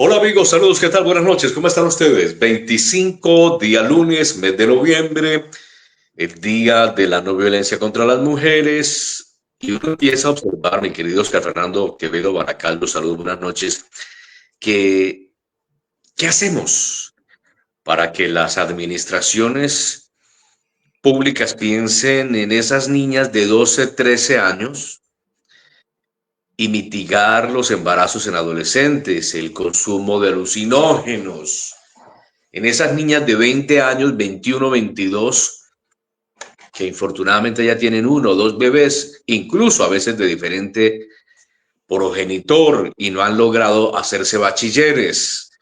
Hola amigos, saludos, ¿qué tal? Buenas noches, ¿cómo están ustedes? 25, día lunes, mes de noviembre, el día de la no violencia contra las mujeres. Y uno empieza a observar, mi querido Oscar Fernando Quevedo Baracaldo, saludos, buenas noches, que ¿qué hacemos para que las administraciones públicas piensen en esas niñas de 12, 13 años y mitigar los embarazos en adolescentes, el consumo de alucinógenos? En esas niñas de 20 años, 21, 22, que infortunadamente ya tienen uno o dos bebés, incluso a veces de diferente progenitor, y no han logrado hacerse bachilleres.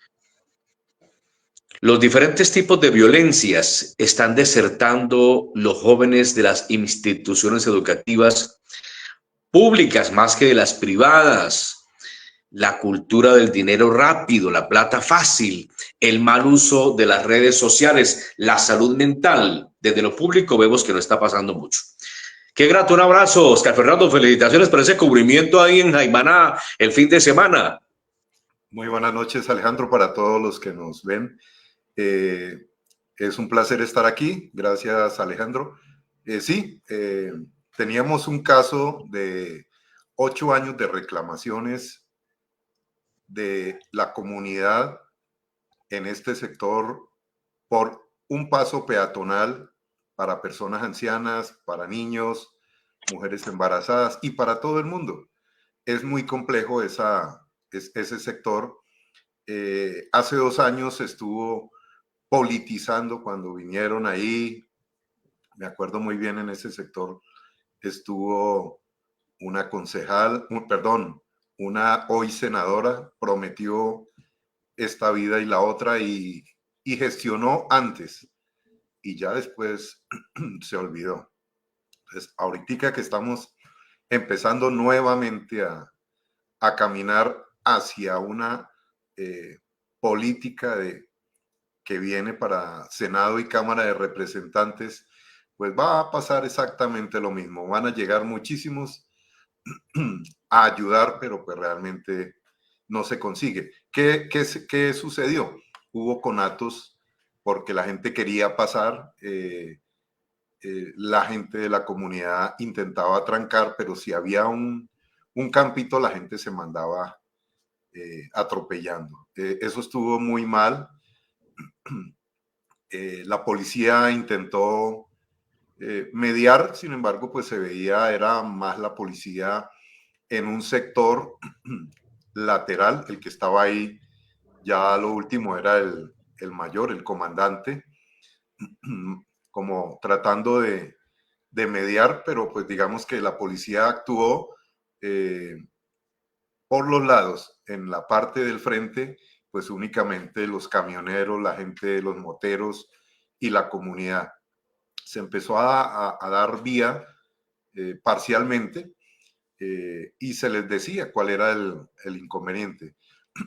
Los diferentes tipos de violencias están desertando los jóvenes de las instituciones educativas públicas más que de las privadas. La cultura del dinero rápido, la plata fácil, el mal uso de las redes sociales, la salud mental. Desde lo público vemos que no está pasando mucho. Qué grato, un abrazo, Oscar Fernando, felicitaciones por ese cubrimiento ahí en Jaimaná el fin de semana. Muy buenas noches, Alejandro, para todos los que nos ven. Es un placer estar aquí, gracias, Alejandro. Sí, teníamos un caso de 8 años de reclamaciones de la comunidad en este sector por un paso peatonal para personas ancianas, para niños, mujeres embarazadas y para todo el mundo. Es muy complejo ese sector. Hace 2 años estuvo politizando cuando vinieron ahí. Me acuerdo muy bien, en ese sector estuvo una concejal, una hoy senadora, prometió esta vida y la otra y gestionó antes y ya después se olvidó. Entonces, ahorita que estamos empezando nuevamente a caminar hacia una política que viene para Senado y Cámara de Representantes, pues va a pasar exactamente lo mismo. Van a llegar muchísimos a ayudar, pero pues realmente no se consigue. ¿Qué sucedió? Hubo conatos porque la gente quería pasar, la gente de la comunidad intentaba trancar, pero si había un campito, la gente se mandaba atropellando. Eso estuvo muy mal. La policía intentó mediar, sin embargo, pues se veía, era más la policía en un sector lateral, el que estaba ahí, ya lo último era el mayor, el comandante, como tratando de mediar, pero pues digamos que la policía actuó por los lados. En la parte del frente, pues únicamente los camioneros, la gente de los moteros y la comunidad. Se empezó a dar vía parcialmente y se les decía cuál era el inconveniente.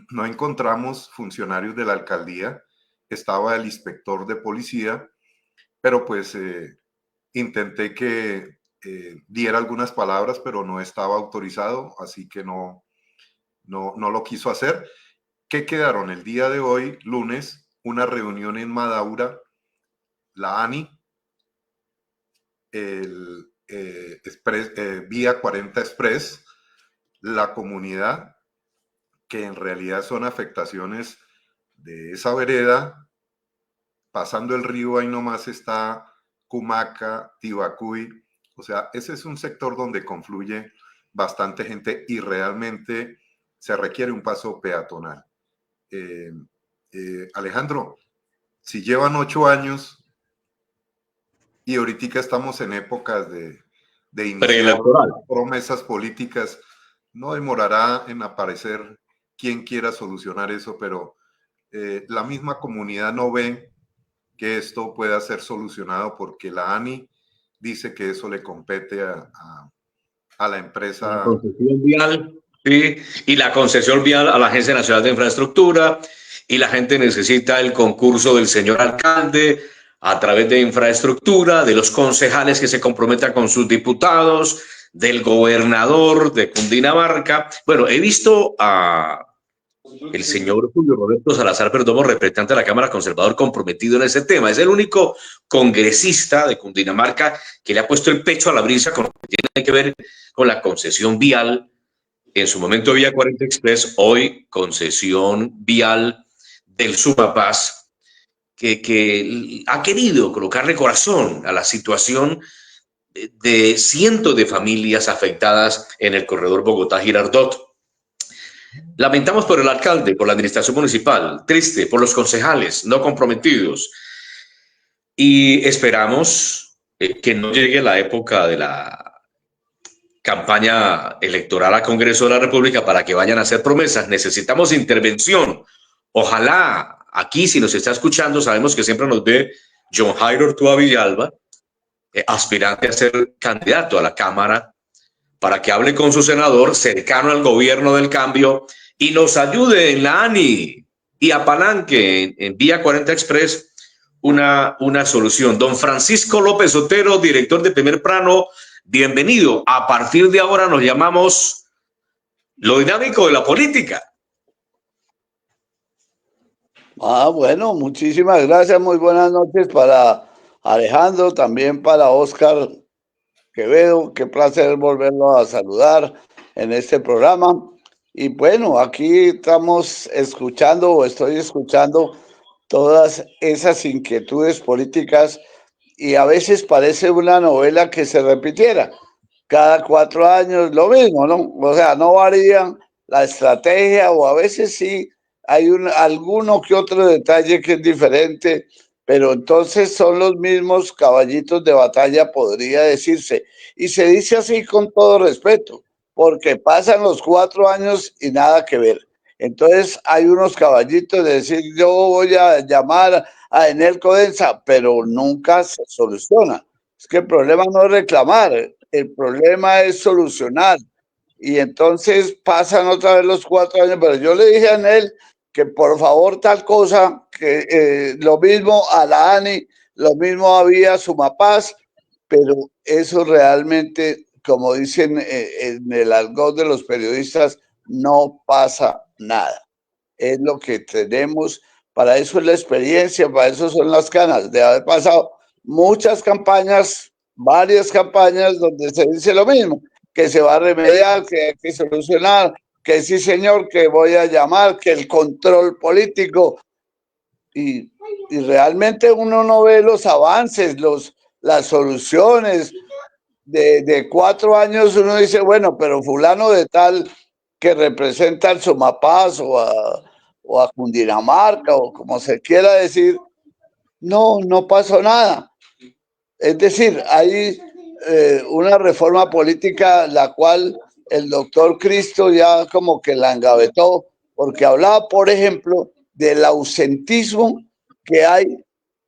No encontramos funcionarios de la alcaldía, estaba el inspector de policía, pero pues intenté que diera algunas palabras, pero no estaba autorizado, así que no lo quiso hacer. ¿Qué quedaron? El día de hoy, lunes, una reunión en Madaura, la ANI, el Vía 40 Express, la comunidad, que en realidad son afectaciones de esa vereda. Pasando el río, ahí nomás está Cumaca, Tibacuy. O sea, ese es un sector donde confluye bastante gente y realmente se requiere un paso peatonal. Alejandro, si llevan 8 años y ahorita estamos en épocas de iniciar promesas políticas, no demorará en aparecer quien quiera solucionar eso, pero la misma comunidad no ve que esto pueda ser solucionado porque la ANI dice que eso le compete a la empresa. La concesión vial, sí, y la concesión vial a la Agencia Nacional de Infraestructura, y la gente necesita el concurso del señor alcalde a través de infraestructura, de los concejales que se comprometan con sus diputados, del gobernador de Cundinamarca. Bueno, he visto a el señor Julio Roberto Salazar Perdomo, representante de la Cámara Conservador comprometido en ese tema. Es el único congresista de Cundinamarca que le ha puesto el pecho a la brisa con lo que tiene que ver con la concesión vial. En su momento Vía 40 Express, hoy concesión vial del Sumapaz, que ha querido colocarle corazón a la situación de cientos de familias afectadas en el corredor Bogotá-Girardot. Lamentamos por el alcalde, por la administración municipal, triste por los concejales no comprometidos y esperamos que no llegue la época de la campaña electoral al Congreso de la República para que vayan a hacer promesas. Necesitamos intervención. Ojalá aquí, si nos está escuchando, sabemos que siempre nos ve John Jairo Ortúa Villalba, aspirante a ser candidato a la Cámara, para que hable con su senador cercano al gobierno del cambio y nos ayude en la ANI y apalanque en Vía 40 Express una solución. Don Francisco López Otero, director de Primer Plano, bienvenido. A partir de ahora nos llamamos Lo Dinámico de la Política. Bueno, muchísimas gracias. Muy buenas noches para Alejandro, también para Oscar Quevedo. Qué placer volverlo a saludar en este programa. Y bueno, aquí estamos escuchando o estoy escuchando todas esas inquietudes políticas y a veces parece una novela que se repitiera. Cada 4 años lo mismo, ¿no? O sea, no varía la estrategia o a veces sí hay alguno que otro detalle que es diferente, pero entonces son los mismos caballitos de batalla, podría decirse. Y se dice así con todo respeto, porque pasan los 4 años y nada que ver. Entonces hay unos caballitos de decir, yo voy a llamar a Enel Codensa, pero nunca se soluciona. Es que el problema no es reclamar, el problema es solucionar. Y entonces pasan otra vez los 4 años, pero yo le dije a Enel que por favor tal cosa, que lo mismo a la ANI, lo mismo había Sumapaz, pero eso realmente, como dicen en el argot de los periodistas, no pasa nada. Es lo que tenemos, para eso es la experiencia, para eso son las canas, de haber pasado muchas campañas, varias campañas donde se dice lo mismo, que se va a remediar, que hay que solucionar, que sí señor, que voy a llamar, que el control político, y realmente uno no ve los avances, las soluciones. De 4 años uno dice, bueno, pero fulano de tal que representa al Sumapaz o a Cundinamarca o como se quiera decir, no pasó nada. Es decir, hay una reforma política la cual el doctor Cristo ya como que la engavetó, porque hablaba, por ejemplo, del ausentismo que hay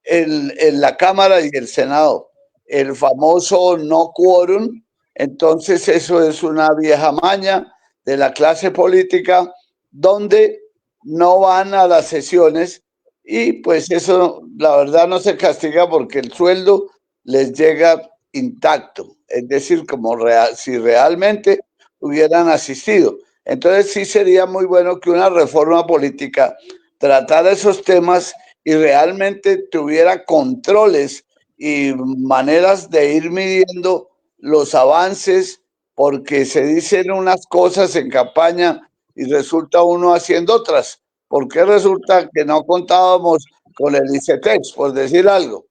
en la Cámara y el Senado, el famoso no quórum. Entonces eso es una vieja maña de la clase política donde no van a las sesiones y pues eso la verdad no se castiga porque el sueldo les llega intacto, es decir, como si realmente hubieran asistido. Entonces sí sería muy bueno que una reforma política tratara esos temas y realmente tuviera controles y maneras de ir midiendo los avances, porque se dicen unas cosas en campaña y resulta uno haciendo otras. ¿Por qué resulta que no contábamos con el ICETEX, por decir algo?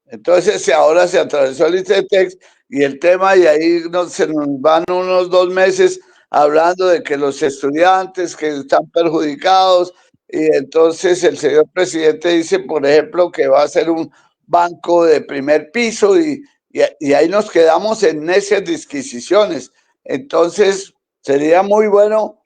Entonces ahora se atravesó el ICETEX y el tema, y ahí se nos van unos 2 meses hablando de que los estudiantes que están perjudicados, y entonces el señor presidente dice, por ejemplo, que va a ser un banco de primer piso y ahí nos quedamos en esas disquisiciones. Entonces sería muy bueno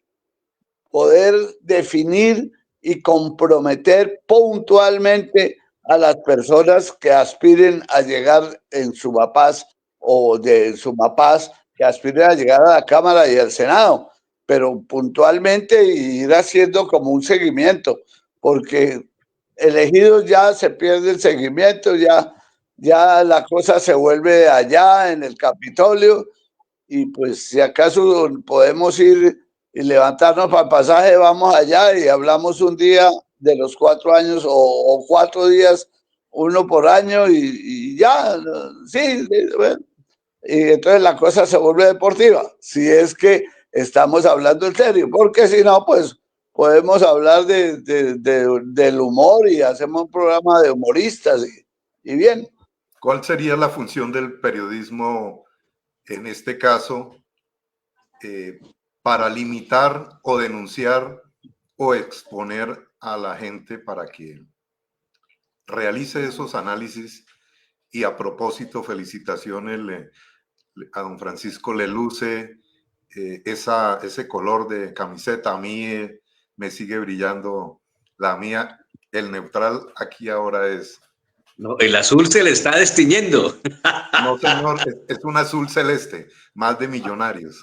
poder definir y comprometer puntualmente a las personas que aspiren a llegar en Sumapaz o de Sumapaz, que aspiren a llegar a la Cámara y al Senado, pero puntualmente ir haciendo como un seguimiento, porque elegidos ya se pierde el seguimiento, ya la cosa se vuelve allá en el Capitolio y pues si acaso podemos ir y levantarnos para el pasaje, vamos allá y hablamos un día de los 4 años o 4 días, uno por año y ya, sí, bueno. Y entonces la cosa se vuelve deportiva, si es que estamos hablando en serio, porque si no, pues podemos hablar del humor y hacemos un programa de humoristas y bien. ¿Cuál sería la función del periodismo en este caso para limitar o denunciar o exponer a la gente para que realice esos análisis? Y a propósito, felicitaciones a don Francisco, le luce ese color de camiseta. A mí me sigue brillando la mía. El neutral aquí ahora es... No, el azul se le está destiñendo. No, señor, es un azul celeste, más de Millonarios.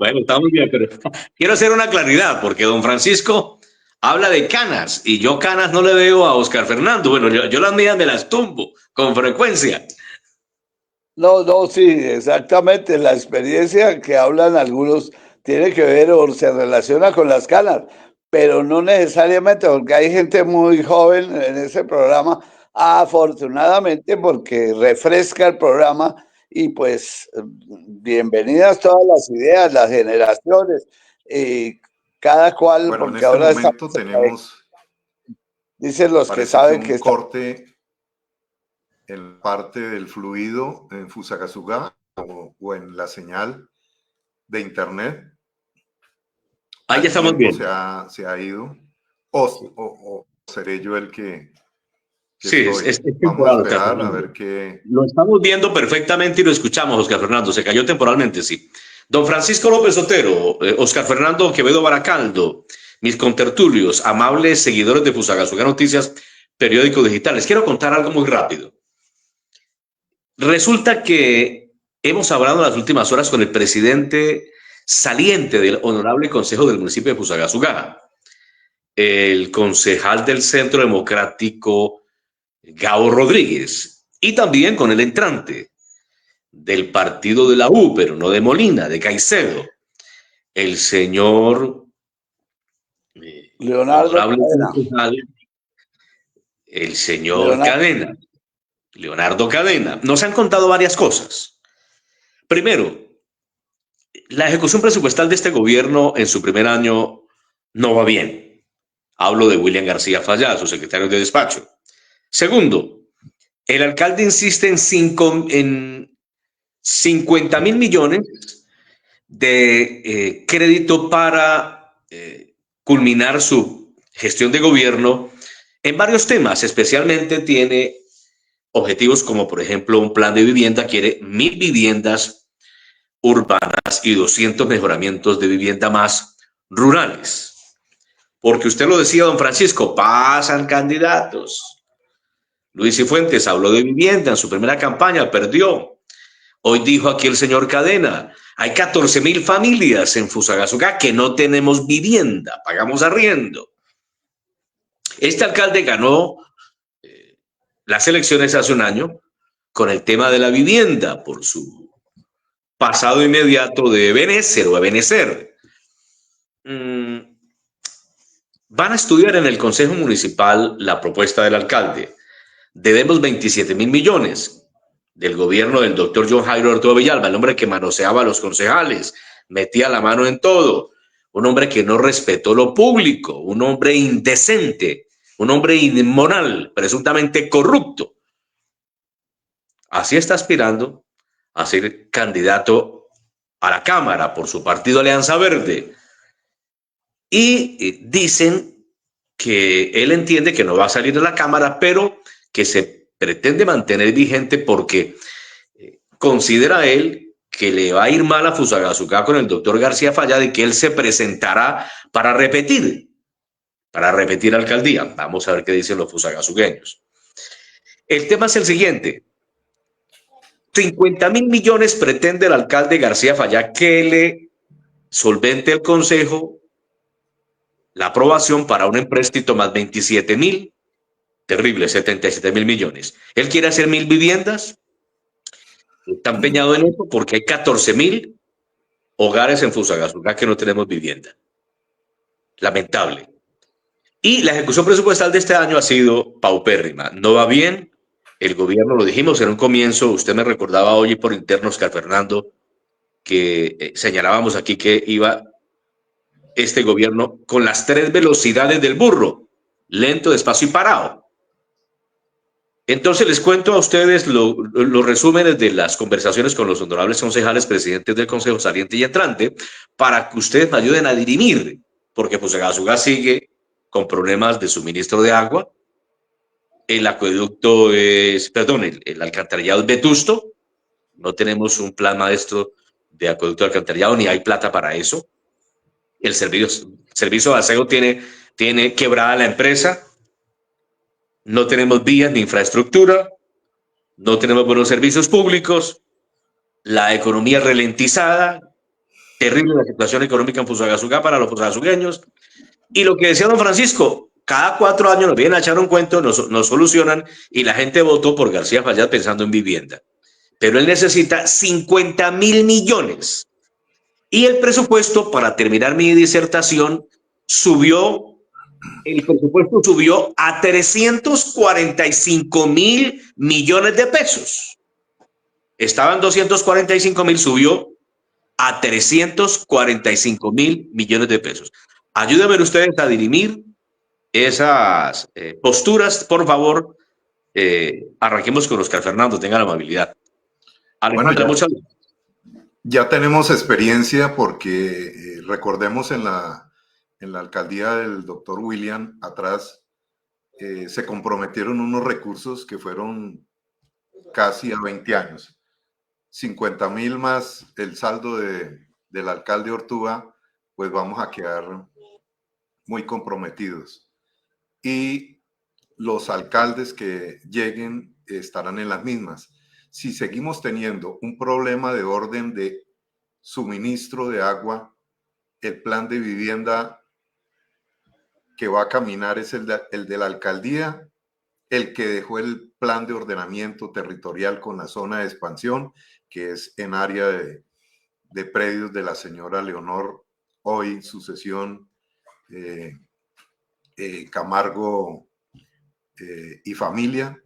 Bueno, está muy bien, pero quiero hacer una claridad, porque don Francisco habla de canas y yo canas no le veo a Oscar Fernando. Bueno, yo las mías me las tumbo con frecuencia. No, no, sí, exactamente. La experiencia que hablan algunos tiene que ver o se relaciona con las canas, pero no necesariamente porque hay gente muy joven en ese programa, afortunadamente porque refresca el programa y pues bienvenidas todas las ideas, las generaciones, y cada cual, Bueno, en porque este ahora estamos, momento tenemos, dicen los que parece que saben que un está. corte en parte del fluido en Fusagasugá o en la señal de internet. Ahí ya Al estamos tiempo bien. se ha ido, o seré yo el que Sí, estoy. es Vamos a temporal, Oscar esperar a Fernando. ver qué... Lo estamos viendo perfectamente y lo escuchamos, Oscar Fernando. Se cayó temporalmente, sí. Don Francisco López Otero, Oscar Fernando Quevedo Baracaldo, mis contertulios, amables seguidores de Fusagasugá Noticias, periódico digital. Les quiero contar algo muy rápido. Resulta que hemos hablado en las últimas horas con el presidente saliente del Honorable Consejo del municipio de Fusagasugá, el concejal del Centro Democrático Gabo Rodríguez, y también con el entrante del partido de la U, pero no de Molina, de Caicedo, el señor Leonardo honorable Cadena. concejal, el señor Leonardo. Cadena, Leonardo Cadena. Nos han contado varias cosas. Primero, la ejecución presupuestal de este gobierno en su primer año no va bien. Hablo de William García Fallá, su secretario de despacho. Segundo, el alcalde insiste en 50.000 millones de crédito para culminar su gestión de gobierno en varios temas. Especialmente tiene objetivos como, por ejemplo, un plan de vivienda, quiere 1.000 viviendas urbanas y 200 mejoramientos de vivienda más rurales. Porque usted lo decía, don Francisco, pasan candidatos. Luis Cifuentes habló de vivienda en su primera campaña, perdió. Hoy dijo aquí el señor Cadena, hay 14.000 familias en Fusagasugá que no tenemos vivienda, pagamos arriendo. Este alcalde ganó las elecciones hace un año con el tema de la vivienda por su pasado inmediato de Benécer o Ebenecer. Van a estudiar en el Consejo Municipal la propuesta del alcalde. Debemos 27.000 millones del gobierno del doctor John Jairo Arturo Villalba, el hombre que manoseaba a los concejales, metía la mano en todo, un hombre que no respetó lo público, un hombre indecente, un hombre inmoral, presuntamente corrupto. Así está aspirando a ser candidato a la Cámara por su partido Alianza Verde. Y dicen que él entiende que no va a salir de la Cámara, pero que se pretende mantener vigente porque considera él que le va a ir mal a Fusagasugá con el doctor García Fallada y que él se presentará para repetir alcaldía. Vamos a ver qué dicen los fusagasugueños. El tema es el siguiente. 50.000 millones pretende el alcalde García Fallada que le solvente el consejo la aprobación para un empréstito más 27.000, terrible, 77.000 millones. Él quiere hacer 1.000 viviendas, está empeñado en eso porque hay 14.000 hogares en Fusagasugá que no tenemos vivienda. Lamentable. Y la ejecución presupuestal de este año ha sido paupérrima. No va bien. El gobierno, lo dijimos en un comienzo, usted me recordaba hoy por interno, Oscar Fernando, que señalábamos aquí que iba este gobierno con las 3 velocidades del burro, lento, despacio y parado. Entonces les cuento a ustedes los resúmenes de las conversaciones con los honorables concejales, presidentes del Consejo saliente y entrante, para que ustedes me ayuden a dirimir, porque Fusagasugá sigue con problemas de suministro de agua, el acueducto es, perdón, el alcantarillado es vetusto, no tenemos un plan maestro de acueducto de alcantarillado, ni hay plata para eso. El servicio de aseo tiene quebrada la empresa, no tenemos vías ni infraestructura, no tenemos buenos servicios públicos, la economía ralentizada, terrible la situación económica en Fusagasugá para los fusagasugueños. Y lo que decía don Francisco, cada 4 años nos vienen a echar un cuento, nos solucionan y la gente votó por García Fallat pensando en vivienda. Pero él necesita 50.000 millones. Y el presupuesto, para terminar mi disertación, el presupuesto subió a 345.000 millones de pesos. Estaban 245.000, subió a 345.000 millones de pesos. Ayúdenme ustedes a dirimir esas posturas, por favor. Arranquemos con Oscar Fernando, tenga la amabilidad. Alejandra, Bueno, muchas gracias. ya tenemos experiencia porque recordemos en la alcaldía del doctor William atrás se comprometieron unos recursos que fueron casi a 20 años. 50.000 más el saldo del alcalde Ortúa, pues vamos a quedar muy comprometidos. Y los alcaldes que lleguen estarán en las mismas. Si seguimos teniendo un problema de orden de suministro de agua, el plan de vivienda que va a caminar es el de la alcaldía, el que dejó el plan de ordenamiento territorial con la zona de expansión, que es en área de predios de la señora Leonor, hoy sucesión Camargo y familia.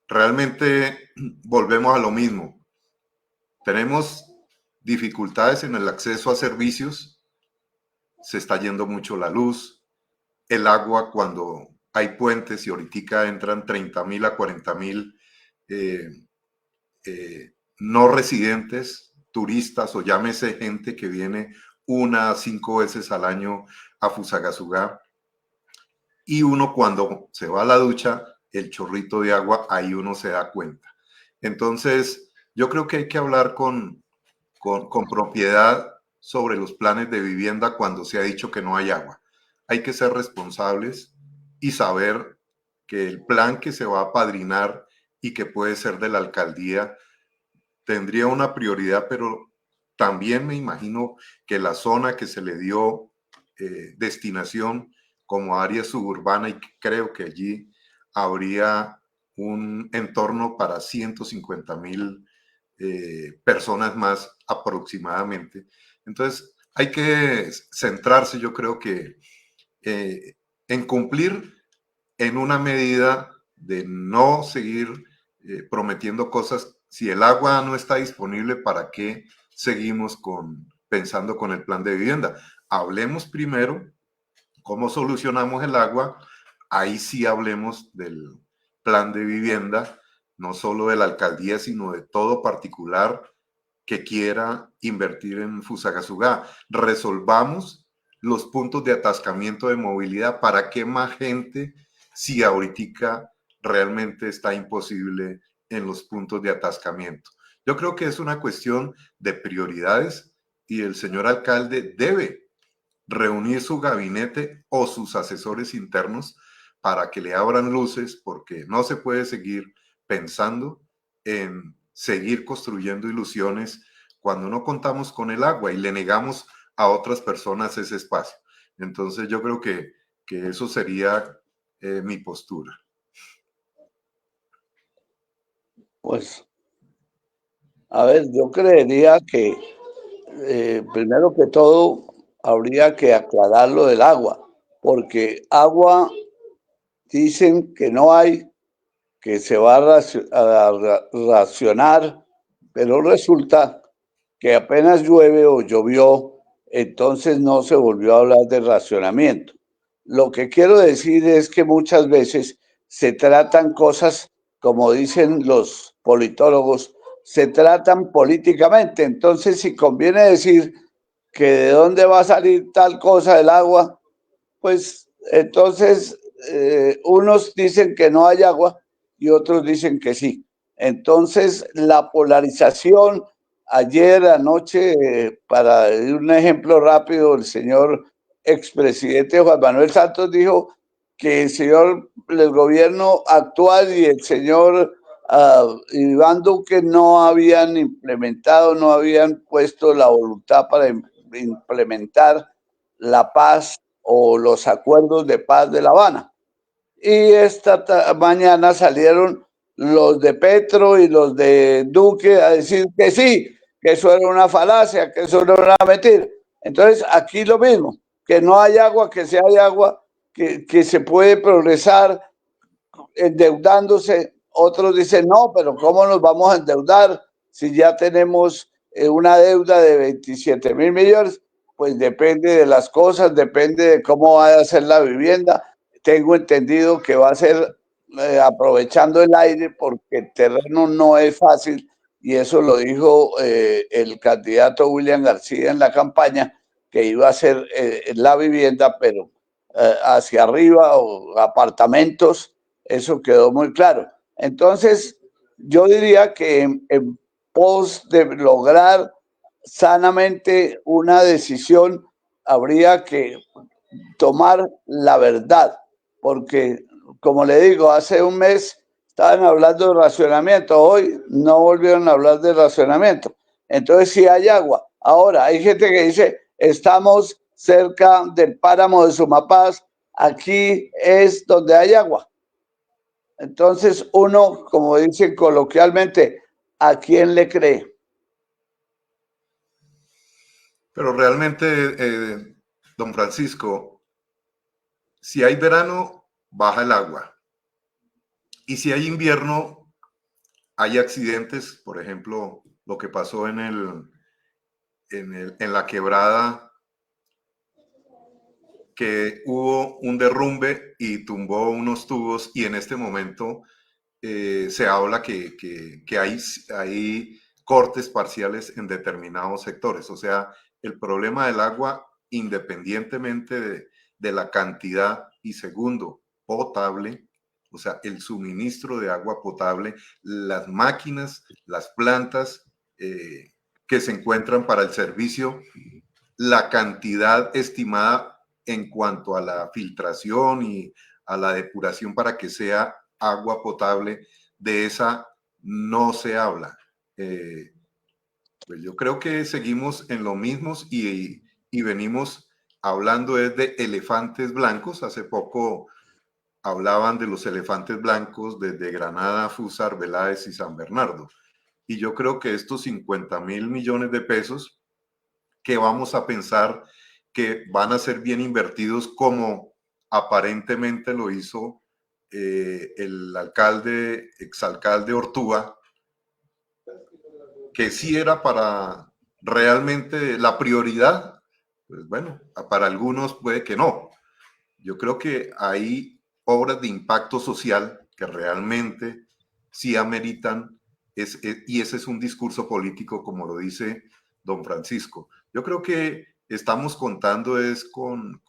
Realmente volvemos a lo mismo. Tenemos dificultades en el acceso a servicios, se está yendo mucho la luz, el agua cuando hay puentes y ahorita entran 30.000 a 40.000 no residentes, turistas o llámese gente que viene 1 a 5 veces al año a Fusagasugá. Y uno cuando se va a la ducha, el chorrito de agua, ahí uno se da cuenta. Entonces, yo creo que hay que hablar con propiedad sobre los planes de vivienda cuando se ha dicho que no hay agua. Hay que ser responsables y saber que el plan que se va a apadrinar y que puede ser de la alcaldía tendría una prioridad, pero también me imagino que la zona que se le dio destinación como área suburbana, y creo que allí habría un entorno para 150.000 personas más aproximadamente. Entonces, hay que centrarse, yo creo que en cumplir en una medida de no seguir prometiendo cosas. Si el agua no está disponible, ¿para qué seguimos pensando con el plan de vivienda? Hablemos primero cómo solucionamos el agua, ahí sí hablemos del plan de vivienda, no solo de la alcaldía, sino de todo particular que quiera invertir en Fusagasugá. Resolvamos los puntos de atascamiento de movilidad para que más gente, si ahorita realmente está imposible en los puntos de atascamiento. Yo creo que es una cuestión de prioridades y el señor alcalde debe reunir su gabinete o sus asesores internos para que le abran luces, porque no se puede seguir pensando en seguir construyendo ilusiones cuando no contamos con el agua y le negamos a otras personas ese espacio. Entonces yo creo que eso sería mi postura. Pues, a ver, yo creería que primero que todo, habría que aclarar lo del agua, porque agua dicen que no hay, que se va a racionar, pero resulta que apenas llueve o llovió, entonces no se volvió a hablar de racionamiento. Lo que quiero decir es que muchas veces se tratan cosas, como dicen los politólogos, se tratan políticamente. Entonces, si conviene decir que de dónde va a salir tal cosa del agua, pues entonces unos dicen que no hay agua y otros dicen que sí. Entonces la polarización, ayer, anoche, para un ejemplo rápido, el señor expresidente Juan Manuel Santos dijo que el gobierno actual y el señor Iván Duque no habían implementado, no habían puesto la voluntad para implementar la paz o los acuerdos de paz de La Habana. Y esta mañana salieron los de Petro y los de Duque a decir que sí, que eso era una falacia, que eso era una mentira. Entonces, aquí lo mismo, que no hay agua, que si hay agua, que se puede progresar endeudándose. Otros dicen, no, pero ¿cómo nos vamos a endeudar si ya tenemos una deuda de 27.000 millones? Pues depende de las cosas, depende de cómo vaya a ser la vivienda. Tengo entendido que va a ser aprovechando el aire porque el terreno no es fácil y eso lo dijo el candidato William García en la campaña, que iba a ser la vivienda, pero hacia arriba o apartamentos, eso quedó muy claro. Entonces, yo diría que en pos de lograr sanamente una decisión, habría que tomar la verdad, porque, como le digo, hace un mes estaban hablando de racionamiento, hoy no volvieron a hablar de racionamiento. Entonces, sí hay agua. Ahora, hay gente que dice, estamos cerca del páramo de Sumapaz, aquí es donde hay agua. Entonces, uno, como dicen coloquialmente, ¿a quién le cree? Pero realmente, don Francisco, si hay verano, baja el agua. Y si hay invierno, hay accidentes, por ejemplo, lo que pasó en la quebrada, que hubo un derrumbe y tumbó unos tubos y en este momento se habla que hay cortes parciales en determinados sectores. O sea, el problema del agua, independientemente de la cantidad, y segundo, potable, o sea, el suministro de agua potable, las máquinas, las plantas que se encuentran para el servicio, la cantidad estimada en cuanto a la filtración y a la depuración para que sea agua potable, de esa no se habla. Pues yo creo que seguimos en lo mismo y venimos hablando de elefantes blancos. Hace poco hablaban de los elefantes blancos desde Granada, Fusar, Arbeláez y San Bernardo. Y yo creo que estos 50.000 millones de pesos que vamos a pensar que van a ser bien invertidos como aparentemente lo hizo el alcalde, exalcalde Ortúa, que sí era para realmente la prioridad, pues bueno, para algunos puede que no. Yo creo que hay obras de impacto social que realmente sí ameritan, y ese es un discurso político, como lo dice don Francisco. Yo creo que estamos contando es con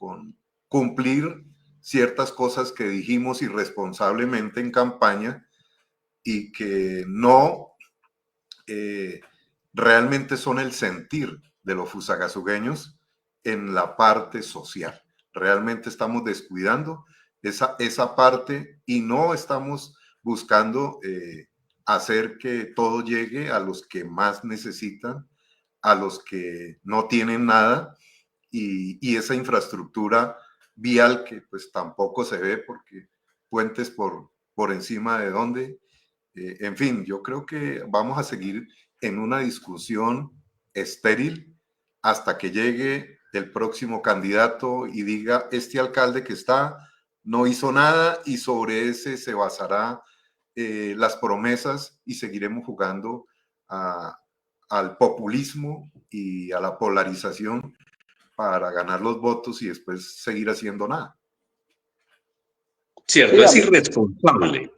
cumplir ciertas cosas que dijimos irresponsablemente en campaña y que no realmente son el sentir de los fusagasugueños en la parte social. Realmente estamos descuidando esa parte y no estamos buscando hacer que todo llegue a los que más necesitan, a los que no tienen nada, y esa infraestructura vial que pues tampoco se ve porque puentes por encima de dónde. En fin, yo creo que vamos a seguir en una discusión estéril hasta que llegue el próximo candidato y diga, este alcalde que está no hizo nada, y sobre ese se basará las promesas, y seguiremos jugando al populismo y a la polarización para ganar los votos y después seguir haciendo nada. Cierto, es irresponsable.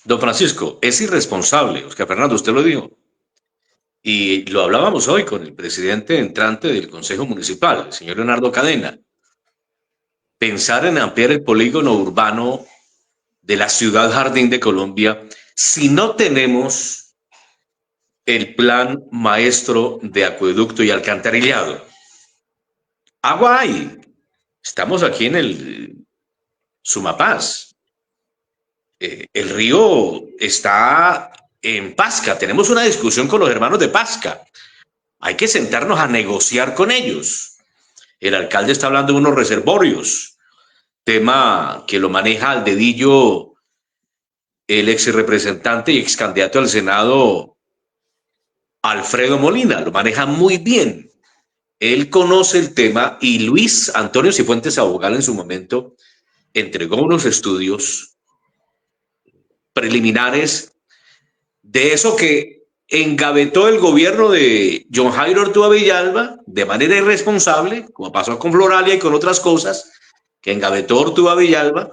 Don Francisco, es irresponsable. Oscar Fernando, usted lo dijo. Y lo hablábamos hoy con el presidente entrante del Consejo Municipal, el señor Leonardo Cadena. Pensar en ampliar el polígono urbano de la ciudad Jardín de Colombia si no tenemos el plan maestro de acueducto y alcantarillado. Agua hay. Estamos aquí en el Sumapaz. El río está en Pasca. Tenemos una discusión con los hermanos de Pasca. Hay que sentarnos a negociar con ellos. El alcalde está hablando de unos reservorios, tema que lo maneja al dedillo el ex representante y ex candidato al Senado, Alfredo Molina. Lo maneja muy bien. Él conoce el tema, y Luis Antonio Cifuentes Abogal en su momento entregó unos estudios preliminares de eso que engavetó el gobierno de John Jairo Ortúa Villalba de manera irresponsable, como pasó con Floralia y con otras cosas que engavetó Ortúa Villalba,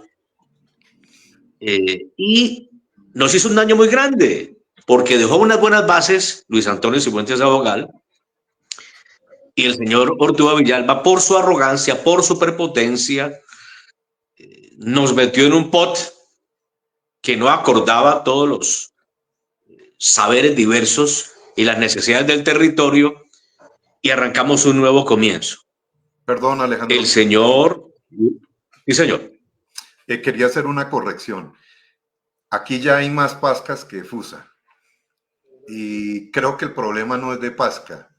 y nos hizo un daño muy grande, porque dejó unas buenas bases Luis Antonio Cifuentes Abogal, y el señor Ortúa Villalba, por su arrogancia, por su prepotencia, nos metió en un pot que no acordaba todos los saberes diversos y las necesidades del territorio, y arrancamos un nuevo comienzo. Perdón, Alejandro. El señor... Sí, señor. Quería hacer una corrección. Aquí ya hay más Pascas que Fusa. Y creo que el problema no es de Pasca.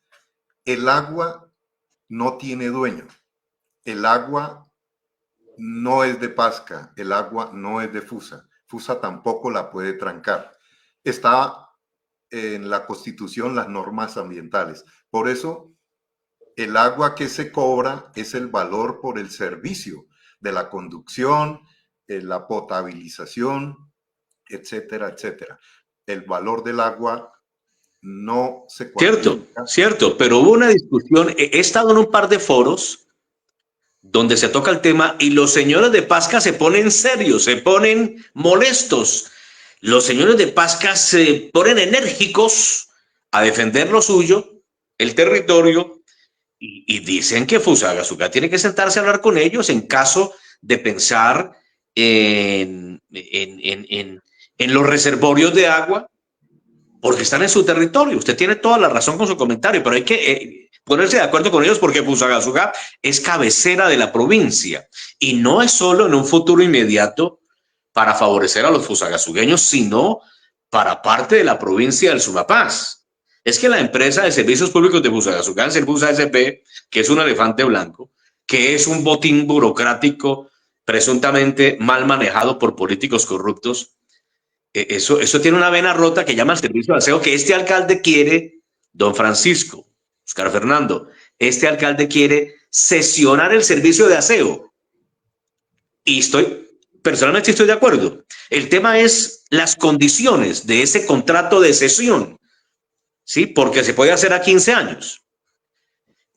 El agua no tiene dueño. El agua no es de Pasca. El agua no es de Fusa. Fusa tampoco la puede trancar. Está en la Constitución las normas ambientales. Por eso, el agua que se cobra es el valor por el servicio de la conducción, la potabilización, etcétera, etcétera. El valor del agua no se cuantifica. Cierto, pero hubo una discusión. He estado en un par de foros donde se toca el tema y los señores de Pasca se ponen serios, se ponen molestos. Los señores de Pasca se ponen enérgicos a defender lo suyo, el territorio, y dicen que Fusagasugá tiene que sentarse a hablar con ellos en caso de pensar en los reservorios de agua, porque están en su territorio. Usted tiene toda la razón con su comentario, pero hay que ponerse de acuerdo con ellos, porque Fusagasugá es cabecera de la provincia y no es solo en un futuro inmediato para favorecer a los fusagasugueños, sino para parte de la provincia del Sumapaz. Es que la empresa de servicios públicos de Fusagasugá, el Fusa SP, que es un elefante blanco, que es un botín burocrático presuntamente mal manejado por políticos corruptos, eso tiene una vena rota que llama el servicio de aseo, que este alcalde quiere, don Francisco, Oscar Fernando, este alcalde quiere sesionar el servicio de aseo. Y personalmente estoy de acuerdo. El tema es las condiciones de ese contrato de cesión, ¿sí? Porque se puede hacer a 15 años.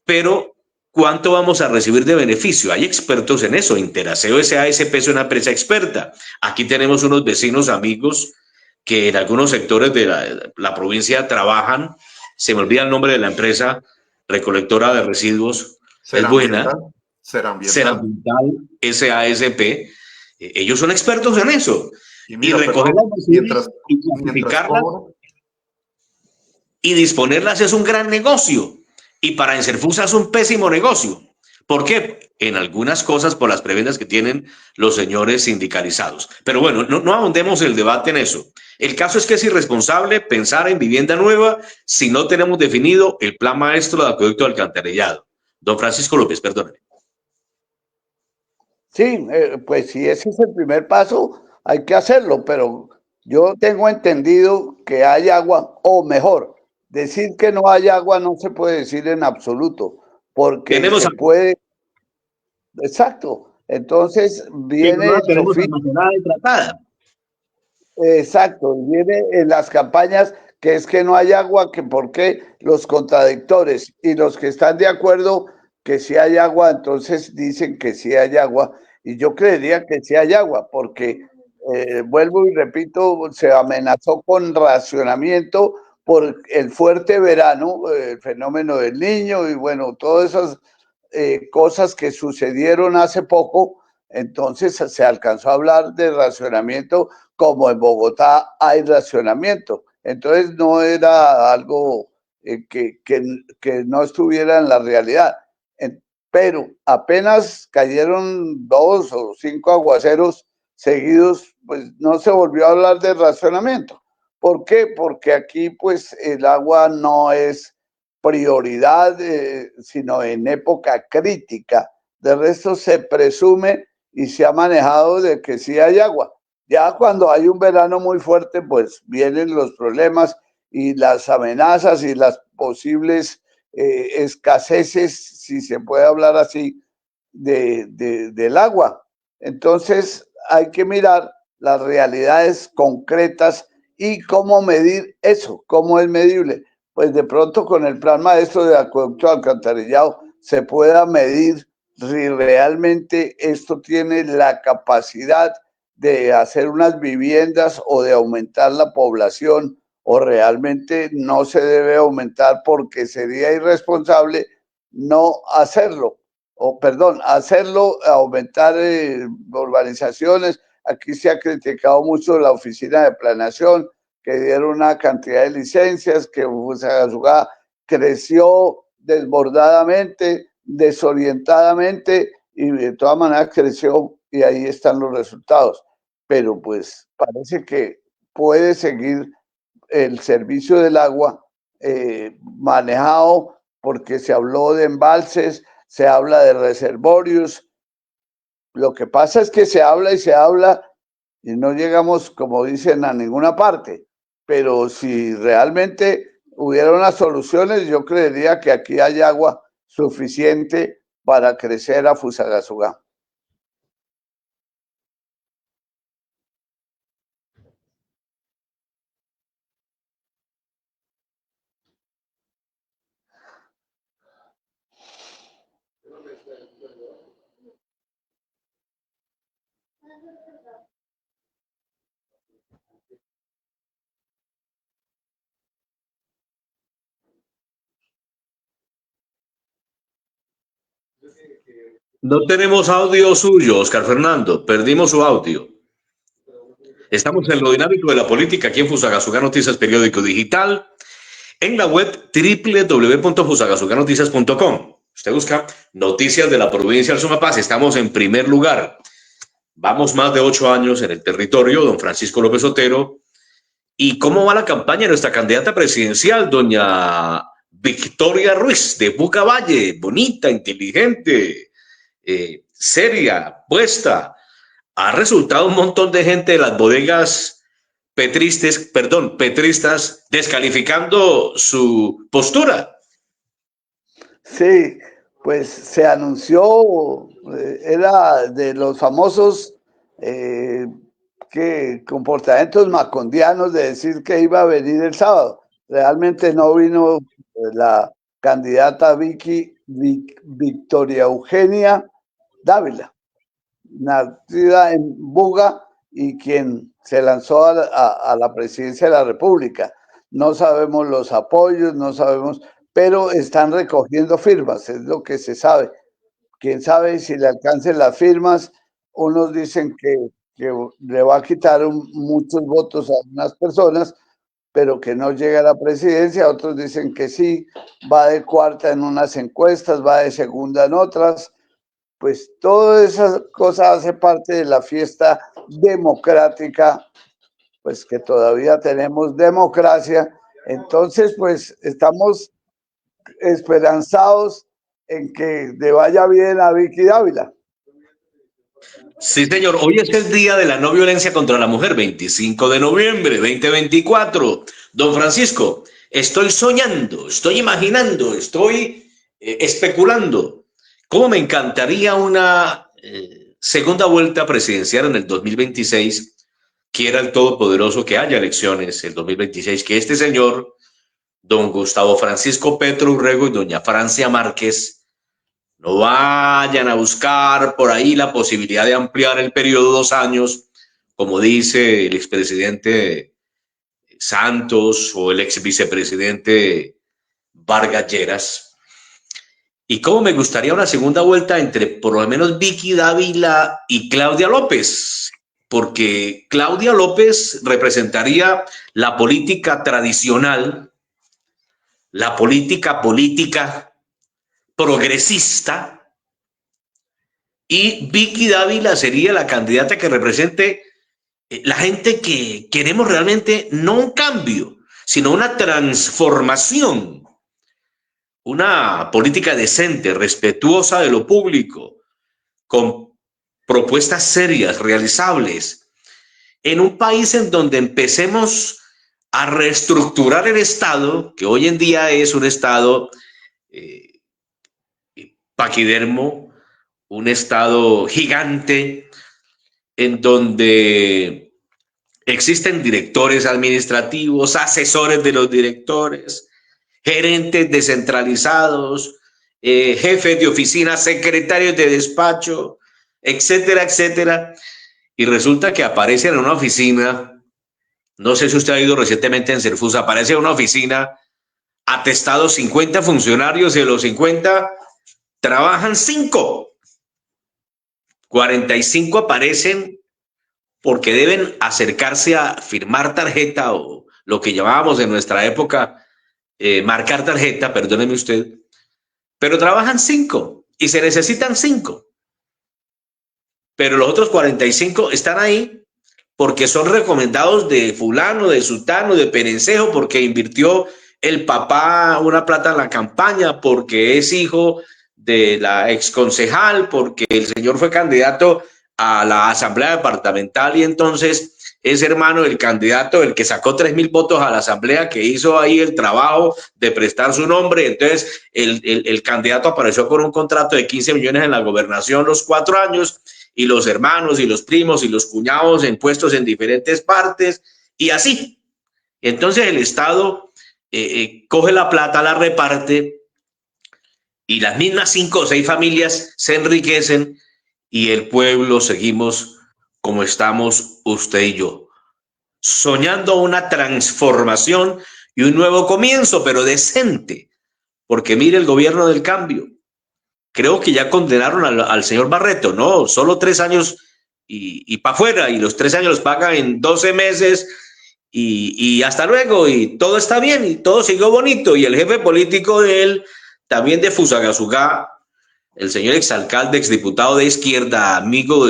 Pero, ¿cuánto vamos a recibir de beneficio? Hay expertos en eso. Interaseo SASP es una empresa experta. Aquí tenemos unos vecinos amigos que en algunos sectores de la provincia trabajan. Se me olvida el nombre de la empresa recolectora de residuos. Es buena. Serambiental SASP. Ellos son expertos en eso. Y recoger las residuos y clasificarlas y disponerlas es un gran negocio. Y para Enserfusa es un pésimo negocio. ¿Por qué? En algunas cosas por las prebendas que tienen los señores sindicalizados. Pero bueno, no ahondemos el debate en eso. El caso es que es irresponsable pensar en vivienda nueva si no tenemos definido el plan maestro de acueducto de alcantarillado. Don Francisco López, perdóneme. Sí, pues si ese es el primer paso, hay que hacerlo, pero yo tengo entendido que hay agua, o mejor, decir que no hay agua no se puede decir en absoluto, porque Tenemos se puede, exacto, entonces que no viene la el tenemos sofisma. almacenada y tratada. Exacto, viene en las campañas que es que no hay agua, que por qué los contradictores y los que están de acuerdo que sí hay agua, entonces dicen que sí hay agua y yo creería que sí hay agua porque vuelvo y repito, se amenazó con racionamiento por el fuerte verano, el fenómeno del niño y bueno, todas esas cosas que sucedieron hace poco, entonces se alcanzó a hablar de racionamiento como en Bogotá hay racionamiento. Entonces no era algo que no estuviera en la realidad. Pero apenas cayeron 2 o 5 aguaceros seguidos, pues no se volvió a hablar de racionamiento. ¿Por qué? Porque aquí pues el agua no es prioridad, sino en época crítica. De resto se presume y se ha manejado de que sí hay agua. Ya cuando hay un verano muy fuerte, pues vienen los problemas y las amenazas y las posibles escaseces, si se puede hablar así, del agua. Entonces hay que mirar las realidades concretas y cómo medir eso, cómo es medible. Pues de pronto con el plan maestro de acueducto de alcantarillado se pueda medir si realmente esto tiene la capacidad de hacer unas viviendas o de aumentar la población o realmente no se debe aumentar porque sería irresponsable no hacerlo o perdón, hacerlo, aumentar urbanizaciones. Aquí se ha criticado mucho la oficina de planeación, que dieron una cantidad de licencias, que Fusagasugá creció desbordadamente, desorientadamente, y de todas maneras creció y ahí están los resultados. Pero pues parece que puede seguir el servicio del agua manejado porque se habló de embalses, se habla de reservorios. Lo que pasa es que se habla y se habla y no llegamos, como dicen, a ninguna parte. Pero si realmente hubiera unas soluciones, yo creería que aquí hay agua suficiente para crecer a Fusagasugá. No tenemos audio suyo, Oscar Fernando. Perdimos su audio. Estamos en lo dinámico de la política aquí en Fusagasugá Noticias Periódico Digital, en la web www.fusagasuganoticias.com. Usted busca noticias de la provincia del Sumapaz. Estamos en primer lugar. Vamos más de 8 años en el territorio, don Francisco López Otero. ¿Y cómo va la campaña de nuestra candidata presidencial, doña Victoria Ruiz, de Bucavalle? Bonita, inteligente, seria, puesta. Ha resultado un montón de gente de las bodegas petristas, descalificando su postura. Sí, pues se anunció, era de los famosos comportamientos macondianos de decir que iba a venir el sábado. Realmente no vino la candidata Victoria Eugenia Dávila, nacida en Buga y quien se lanzó a la presidencia de la República. No sabemos los apoyos, no sabemos, pero están recogiendo firmas, es lo que se sabe. Quién sabe si le alcancen las firmas. Unos dicen que le va a quitar muchos votos a unas personas, pero que no llega a la presidencia. Otros dicen que sí, va de cuarta en unas encuestas, va de segunda en otras. Pues toda esa cosa hace parte de la fiesta democrática, pues que todavía tenemos democracia. Entonces, pues estamos esperanzados en que le vaya bien a Vicky Dávila. Sí, señor. Hoy es el Día de la No Violencia contra la Mujer, 25 de noviembre, 2024. Don Francisco, estoy soñando, estoy imaginando, estoy especulando. ¿Cómo me encantaría una segunda vuelta presidencial en el 2026? Quiera el Todopoderoso que haya elecciones el 2026, que este señor, don Gustavo Francisco Petro Urrego y doña Francia Márquez, no vayan a buscar por ahí la posibilidad de ampliar el periodo 2 años, como dice el expresidente Santos o el ex vicepresidente Vargas Lleras. Y cómo me gustaría una segunda vuelta entre por lo menos Vicky Dávila y Claudia López, porque Claudia López representaría la política tradicional, la política progresista, y Vicky Dávila sería la candidata que represente la gente que queremos realmente no un cambio, sino una transformación, una política decente, respetuosa de lo público, con propuestas serias, realizables, en un país en donde empecemos a reestructurar el Estado, que hoy en día es un Estado paquidermo, un Estado gigante, en donde existen directores administrativos, asesores de los directores, gerentes descentralizados, jefes de oficina, secretarios de despacho, etcétera, etcétera. Y resulta que aparece en una oficina, no sé si usted ha ido recientemente en Serfus, aparece en una oficina atestados 50 funcionarios y de los 50 trabajan 5. 45 aparecen porque deben acercarse a firmar tarjeta o lo que llamábamos en nuestra época marcar tarjeta, perdóneme usted, pero trabajan 5 y se necesitan 5. Pero los otros 45 están ahí porque son recomendados de fulano, de sutano, de perencejo, porque invirtió el papá una plata en la campaña, porque es hijo de la exconcejal, porque el señor fue candidato a la asamblea departamental y entonces es hermano del candidato, el que sacó 3.000 votos a la asamblea, que hizo ahí el trabajo de prestar su nombre. Entonces el candidato apareció con un contrato de 15 millones en la gobernación los 4 años, y los hermanos y los primos y los cuñados en puestos en diferentes partes y así. Entonces el Estado coge la plata, la reparte y las mismas 5 o 6 familias se enriquecen y el pueblo seguimos como estamos usted y yo, soñando una transformación y un nuevo comienzo, pero decente, porque mire el gobierno del cambio. Creo que ya condenaron al señor Barreto, ¿no? Solo 3 años y para afuera, y los 3 años los pagan en 12 meses y hasta luego, y todo está bien, y todo siguió bonito, y el jefe político de él, también de Fusagasugá, el señor exalcalde, exdiputado de izquierda, amigo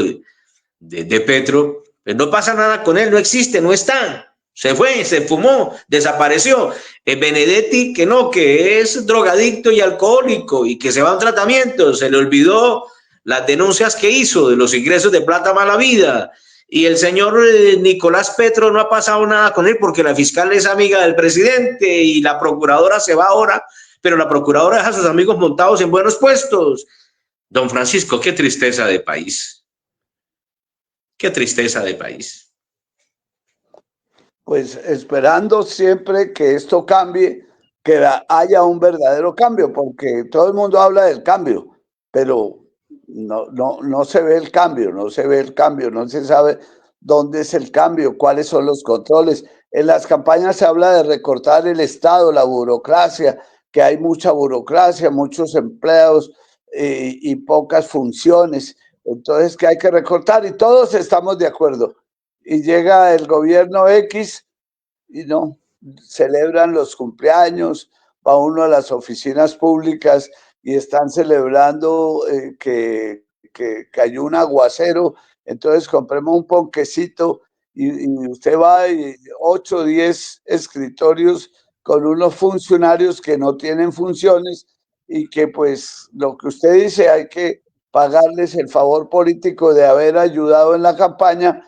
de Petro, pues no pasa nada con él, no existe, no está. Se fue, se fumó, desapareció. Benedetti, que no, que es drogadicto y alcohólico y que se va a un tratamiento. Se le olvidó las denuncias que hizo de los ingresos de plata mala vida. Y el señor Nicolás Petro no ha pasado nada con él porque la fiscal es amiga del presidente y la procuradora se va ahora, pero la procuradora deja a sus amigos montados en buenos puestos. Don Francisco, qué tristeza de país. Qué tristeza de país. Pues esperando siempre que esto cambie, que haya un verdadero cambio, porque todo el mundo habla del cambio, pero no se ve el cambio, no se ve el cambio, no se sabe dónde es el cambio, cuáles son los controles. En las campañas se habla de recortar el Estado, la burocracia, que hay mucha burocracia, muchos empleados y pocas funciones, entonces que hay que recortar y todos estamos de acuerdo. Y llega el gobierno X y no, celebran los cumpleaños, va uno a las oficinas públicas y están celebrando que cayó un aguacero, entonces compremos un ponquecito y usted va y 8 o 10 escritorios con unos funcionarios que no tienen funciones y que pues lo que usted dice hay que pagarles el favor político de haber ayudado en la campaña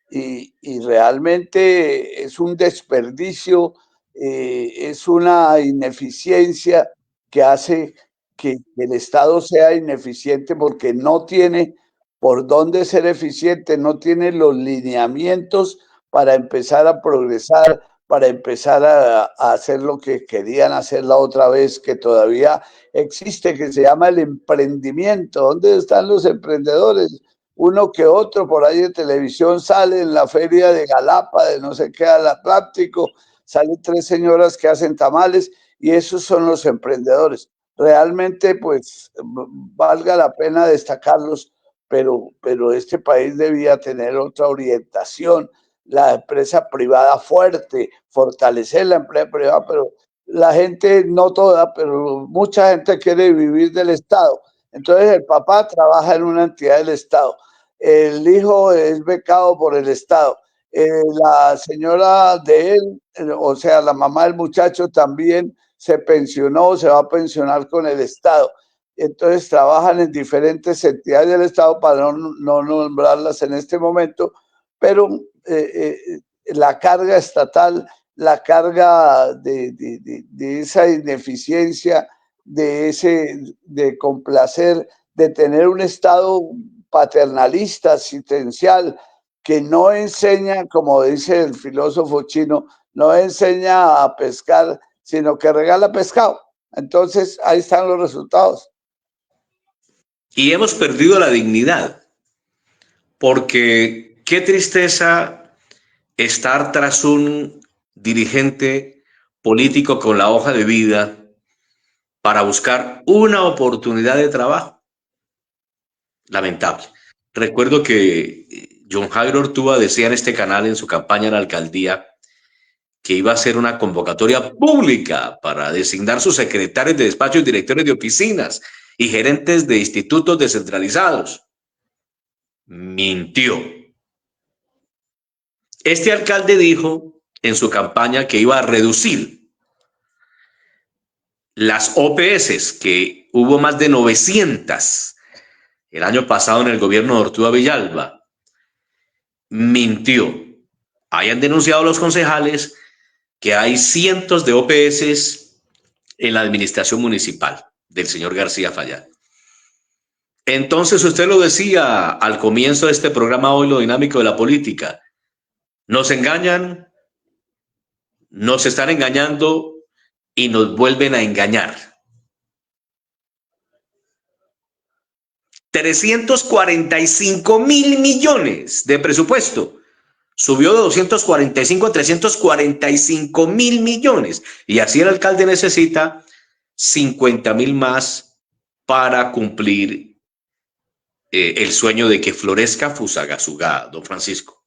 y realmente es un desperdicio, es una ineficiencia que hace que el Estado sea ineficiente porque no tiene por dónde ser eficiente, no tiene los lineamientos para empezar a progresar, para empezar a hacer lo que querían hacer la otra vez, que todavía existe, que se llama el emprendimiento. ¿Dónde están los emprendedores? Uno que otro por ahí en televisión sale en la feria de Galapa, de no sé qué, al Atlántico, salen 3 señoras que hacen tamales y esos son los emprendedores. Realmente, pues, valga la pena destacarlos, pero este país debía tener otra orientación, la empresa privada fuerte, fortalecer la empresa privada, pero la gente, no toda, pero mucha gente quiere vivir del Estado. Entonces el papá trabaja en una entidad del Estado, el hijo es becado por el Estado, la señora de él, o sea, la mamá del muchacho también se pensionó, se va a pensionar con el Estado. Entonces trabajan en diferentes entidades del Estado para no nombrarlas en este momento, pero la carga estatal, la carga de esa ineficiencia, de complacer, de tener un Estado paternalista, asistencial, que no enseña, como dice el filósofo chino, no enseña a pescar, sino que regala pescado. Entonces, ahí están los resultados. Y hemos perdido la dignidad, porque qué tristeza estar tras un dirigente político con la hoja de vida para buscar una oportunidad de trabajo. Lamentable. Recuerdo que John Jairo Ortúa decía en este canal en su campaña en la alcaldía que iba a hacer una convocatoria pública para designar sus secretarios de despachos, directores de oficinas y gerentes de institutos descentralizados. Mintió. Este alcalde dijo en su campaña que iba a reducir las OPS, que hubo más de 900 el año pasado en el gobierno de Ortúa Villalba. Mintió. Hayan denunciado los concejales que hay cientos de OPS en la administración municipal del señor García Fallad. Entonces, usted lo decía al comienzo de este programa hoy, lo dinámico de la política. Nos engañan, nos están engañando y nos vuelven a engañar. 345.000 millones de presupuesto. Subió de 245 a 345.000 millones. Y así el alcalde necesita 50.000 más para cumplir el sueño de que florezca Fusagasugá, don Francisco.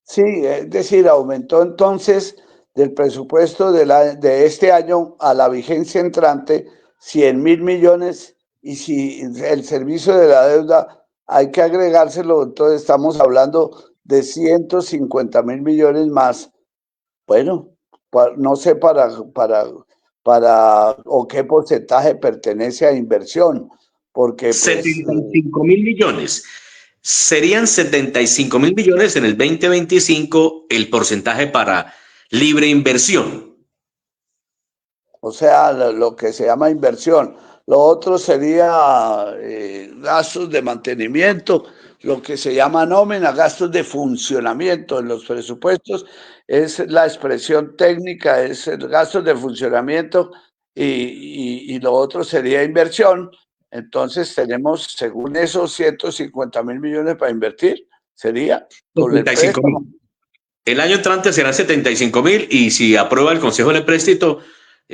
Sí, es decir, aumentó entonces del presupuesto de este año a la vigencia entrante 100.000 millones, y si el servicio de la deuda hay que agregárselo, entonces estamos hablando de 150.000 millones más. Bueno, no sé o qué porcentaje pertenece a inversión, porque pues 75.000 millones. Serían 75.000 millones en el 2025 el porcentaje para libre inversión. O sea, lo que se llama inversión. Lo otro sería gastos de mantenimiento, lo que se llama nómina, gastos de funcionamiento en los presupuestos. Es la expresión técnica, es el gastos de funcionamiento y lo otro sería inversión. Entonces tenemos, según esos 150.000 millones para invertir, sería con el 75.000. préstamo. El año entrante serán 75.000 y si aprueba el Consejo del Empréstito,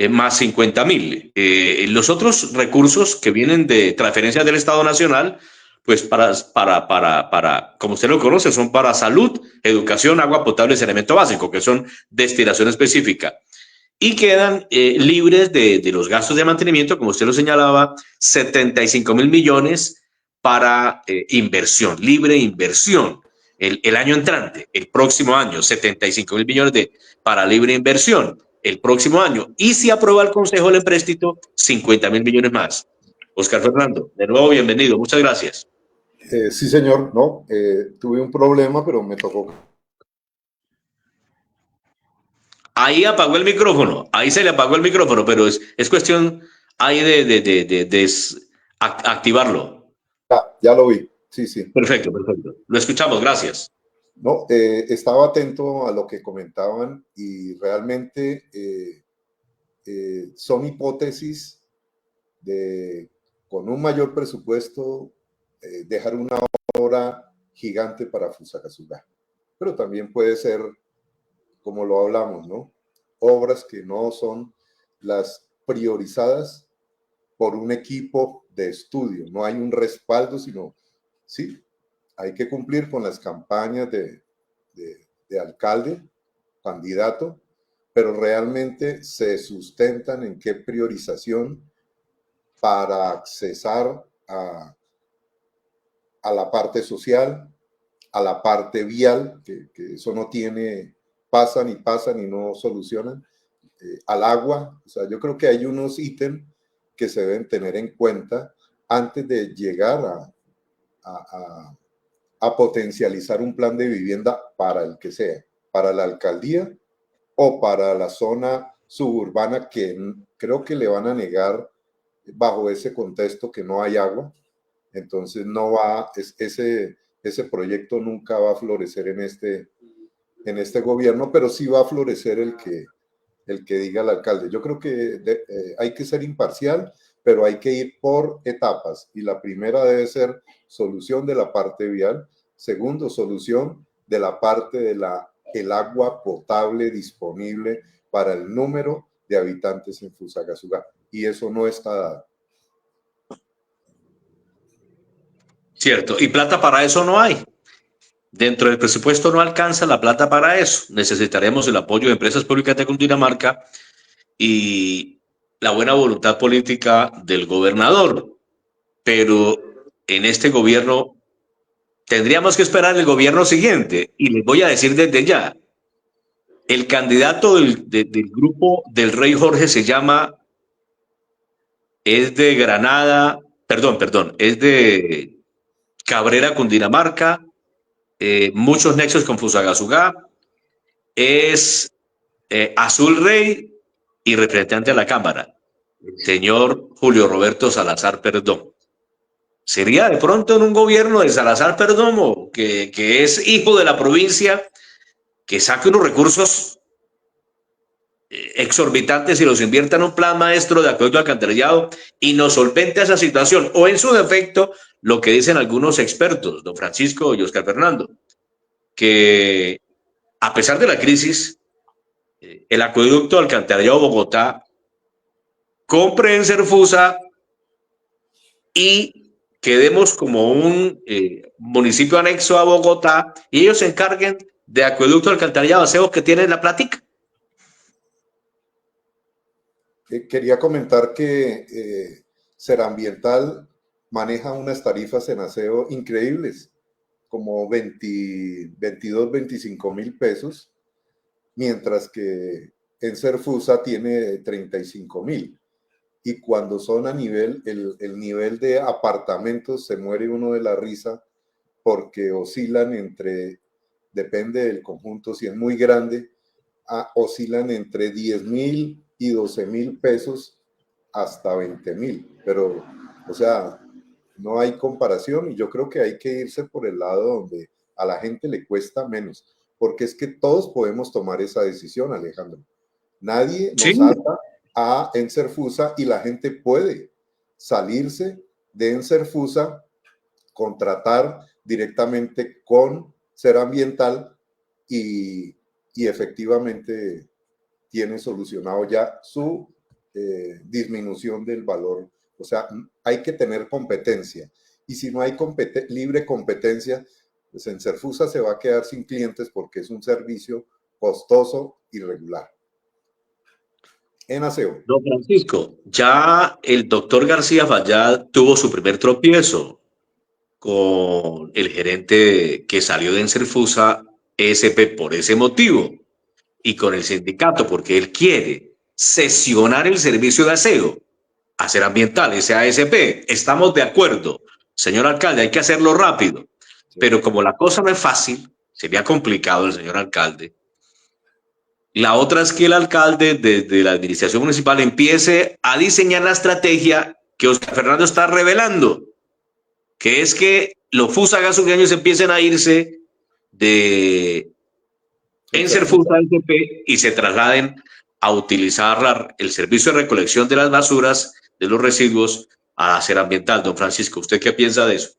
más 50.000. Los otros recursos que vienen de transferencias del Estado Nacional, pues como usted lo conoce, son para salud, educación, agua potable y saneamiento básico, que son destinación específica. Y quedan libres de los gastos de mantenimiento, como usted lo señalaba, 75.000 millones para inversión, libre inversión. El año entrante, el próximo año, 75.000 millones para libre inversión el próximo año. Y si aprueba el Consejo del Empréstito, 50.000 millones más. Oscar Fernando, de nuevo bienvenido. Muchas gracias. Sí, señor. No, tuve un problema, pero me tocó. Ahí apagó el micrófono. Ahí se le apagó el micrófono, pero es cuestión hay de activarlo? Ya lo vi, sí, sí. Perfecto, perfecto. Lo escuchamos, gracias. No, estaba atento a lo que comentaban y realmente son hipótesis de, con un mayor presupuesto, dejar una obra gigante para Fusagasugá. Pero también puede ser, como lo hablamos, ¿no? Obras que no son las priorizadas por un equipo de estudio. No hay un respaldo, sino, sí, hay que cumplir con las campañas de alcalde, candidato, pero realmente se sustentan en qué priorización para accesar a la parte social, a la parte vial, que eso no tiene, pasan y no solucionan, al agua. O sea, yo creo que hay unos ítems que se deben tener en cuenta antes de llegar a potencializar un plan de vivienda para el que sea, para la alcaldía o para la zona suburbana, que creo que le van a negar bajo ese contexto que no hay agua. Entonces no va, ese proyecto nunca va a florecer en este gobierno, pero sí va a florecer el que diga el alcalde. Yo creo que hay que ser imparcial, pero hay que ir por etapas. Y la primera debe ser solución de la parte vial. Segundo, solución de la parte el agua potable disponible para el número de habitantes en Fusagasugá. Y eso no está dado. Cierto. Y plata para eso no hay. Dentro del presupuesto no alcanza la plata para eso. Necesitaremos el apoyo de empresas públicas de Cundinamarca y la buena voluntad política del gobernador. Pero en este gobierno tendríamos que esperar el gobierno siguiente. Y les voy a decir desde ya, el candidato del grupo del Rey Jorge se llama, es de Granada, perdón, es de Cabrera, Cundinamarca, muchos nexos con Fusagasugá, es Azul Rey y representante a la Cámara, el señor Julio Roberto Salazar Perdomo. ¿Sería de pronto en un gobierno de Salazar Perdomo, que es hijo de la provincia, que saque unos recursos exorbitantes y los invierta en un plan maestro de acuerdo alcantarillado y nos solvente esa situación? O en su defecto, lo que dicen algunos expertos, don Francisco y Oscar Fernando, que a pesar de la crisis, el acueducto alcantarillado Bogotá compre en Serfusa y quedemos como un municipio anexo a Bogotá y ellos se encarguen de acueducto alcantarillado aseo que tienen la plática. Quería comentar que Serambiental maneja unas tarifas en aseo increíbles, como 22, 25 mil pesos, mientras que en Serfusa tiene 35.000. Y cuando son a nivel, el nivel de apartamentos, se muere uno de la risa porque oscilan entre, depende del conjunto, si es muy grande, oscilan entre 10.000 y 12.000 pesos hasta 20.000. Pero, o sea, no hay comparación y yo creo que hay que irse por el lado donde a la gente le cuesta menos, porque es que todos podemos tomar esa decisión, Alejandro. Nadie nos Sí. ata a Enserfusa y la gente puede salirse de Enserfusa, contratar directamente con Serambiental y efectivamente tiene solucionado ya su disminución del valor. O sea, hay que tener competencia. Y si no hay libre competencia, pues Enserfusa se va a quedar sin clientes porque es un servicio costoso y regular. En aseo. Don Francisco, ya el doctor García Fallad tuvo su primer tropiezo con el gerente que salió de Enserfusa ESP por ese motivo y con el sindicato porque él quiere sesionar el servicio de aseo a Serambiental, SASP. Estamos de acuerdo, señor alcalde, hay que hacerlo rápido, pero como la cosa no es fácil, sería complicado el señor alcalde. La otra es que el alcalde de la administración municipal empiece a diseñar la estrategia que Oscar Fernando está revelando, que es que los fusagasugueños empiecen a irse de Enserfusa SP y se trasladen a utilizar el servicio de recolección de las basuras, de los residuos, a hacer ambiental. Don Francisco, ¿usted qué piensa de eso?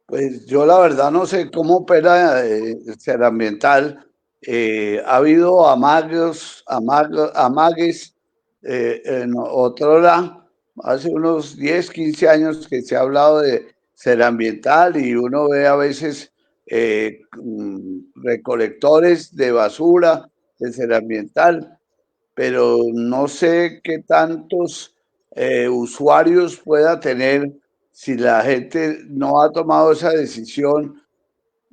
Pues yo la verdad no sé cómo opera Serambiental. Ha habido amagues en otrora, hace unos 10, 15 años que se ha hablado de Serambiental y uno ve a veces recolectores de basura de Serambiental, pero no sé qué tantos usuarios pueda tener si la gente no ha tomado esa decisión.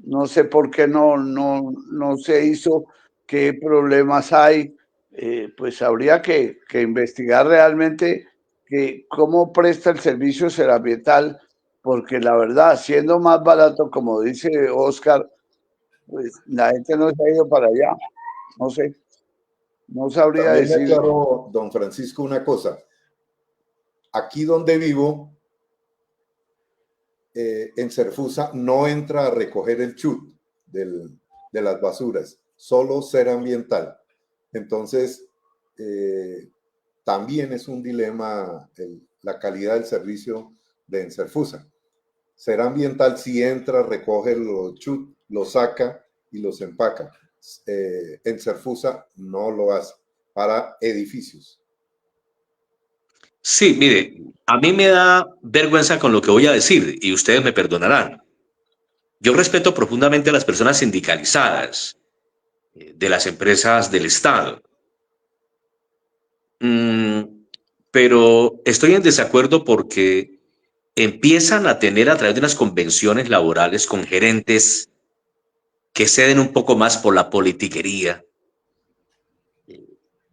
No sé por qué no se hizo, qué problemas hay. Pues habría que investigar realmente cómo presta el servicio Serambiental, porque la verdad, siendo más barato, como dice Oscar, pues la gente no se ha ido para allá. No sé, no sabría También le decir. aclaro, don Francisco, una cosa. Aquí donde vivo, en Serfusa, no entra a recoger el chut de las basuras, solo Serambiental. Entonces, también es un dilema la calidad del servicio de Enserfusa. Serambiental sí entra, recoge los chut, los saca y los empaca. Enserfusa no lo hace para edificios. Sí, mire, a mí me da vergüenza con lo que voy a decir y ustedes me perdonarán. Yo respeto profundamente a las personas sindicalizadas de las empresas del Estado. Pero estoy en desacuerdo porque empiezan a tener a través de unas convenciones laborales con gerentes que ceden un poco más por la politiquería,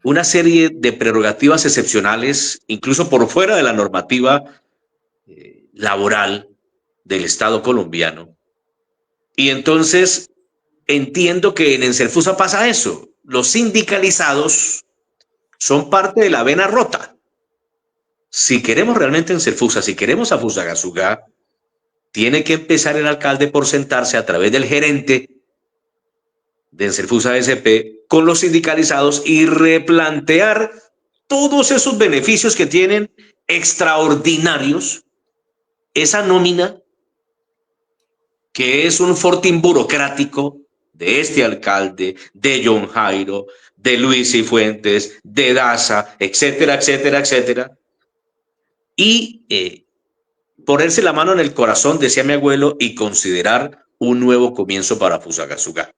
una serie de prerrogativas excepcionales, incluso por fuera de la normativa laboral del Estado colombiano. Y entonces entiendo que en Enserfusa pasa eso. Los sindicalizados son parte de la vena rota. Si queremos realmente Enserfusa, si queremos a Fusagasugá, tiene que empezar el alcalde por sentarse a través del gerente de Enserfusa SP con los sindicalizados y replantear todos esos beneficios que tienen extraordinarios, esa nómina que es un fortín burocrático de este alcalde, de John Jairo, de Luis Cifuentes, de Daza, etcétera, etcétera, etcétera. Y ponerse la mano en el corazón, decía mi abuelo, y considerar un nuevo comienzo para Fusagasugá.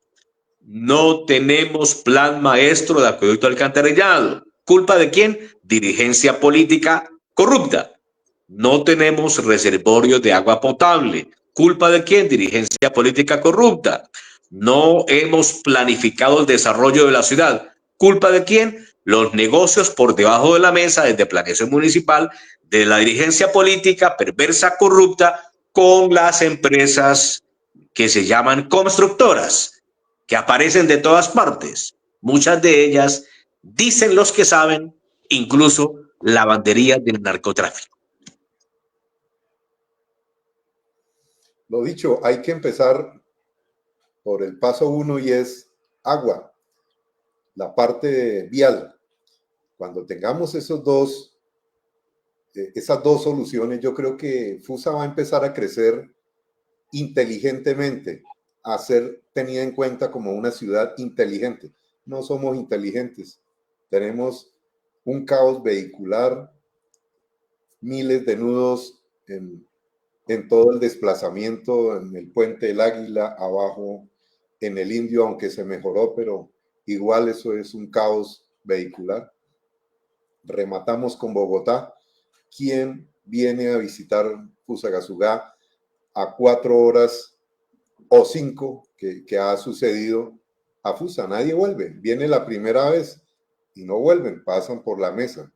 No tenemos plan maestro de acueducto alcantarillado. ¿Culpa de quién? Dirigencia política corrupta. No tenemos reservorios de agua potable. ¿Culpa de quién? Dirigencia política corrupta. No hemos planificado el desarrollo de la ciudad. ¿Culpa de quién? Los negocios por debajo de la mesa desde planeación municipal de la dirigencia política perversa, corrupta, con las empresas que se llaman constructoras, que aparecen de todas partes. Muchas de ellas, dicen los que saben, incluso lavandería del narcotráfico. Lo dicho, hay que empezar por el paso 1 y es agua, la parte vial. Cuando tengamos esas dos soluciones, yo creo que Fusa va a empezar a crecer inteligentemente, a ser tenida en cuenta como una ciudad inteligente. No somos inteligentes, tenemos un caos vehicular, miles de nudos en todo el desplazamiento, en el puente del Águila, abajo en el Indio, aunque se mejoró, pero igual eso es un caos vehicular. Rematamos con Bogotá. ¿Quién viene a visitar Fusagasugá a 4 horas o 5 que ha sucedido a Fusa? Nadie vuelve. Viene la primera vez y no vuelven, pasan por la mesa.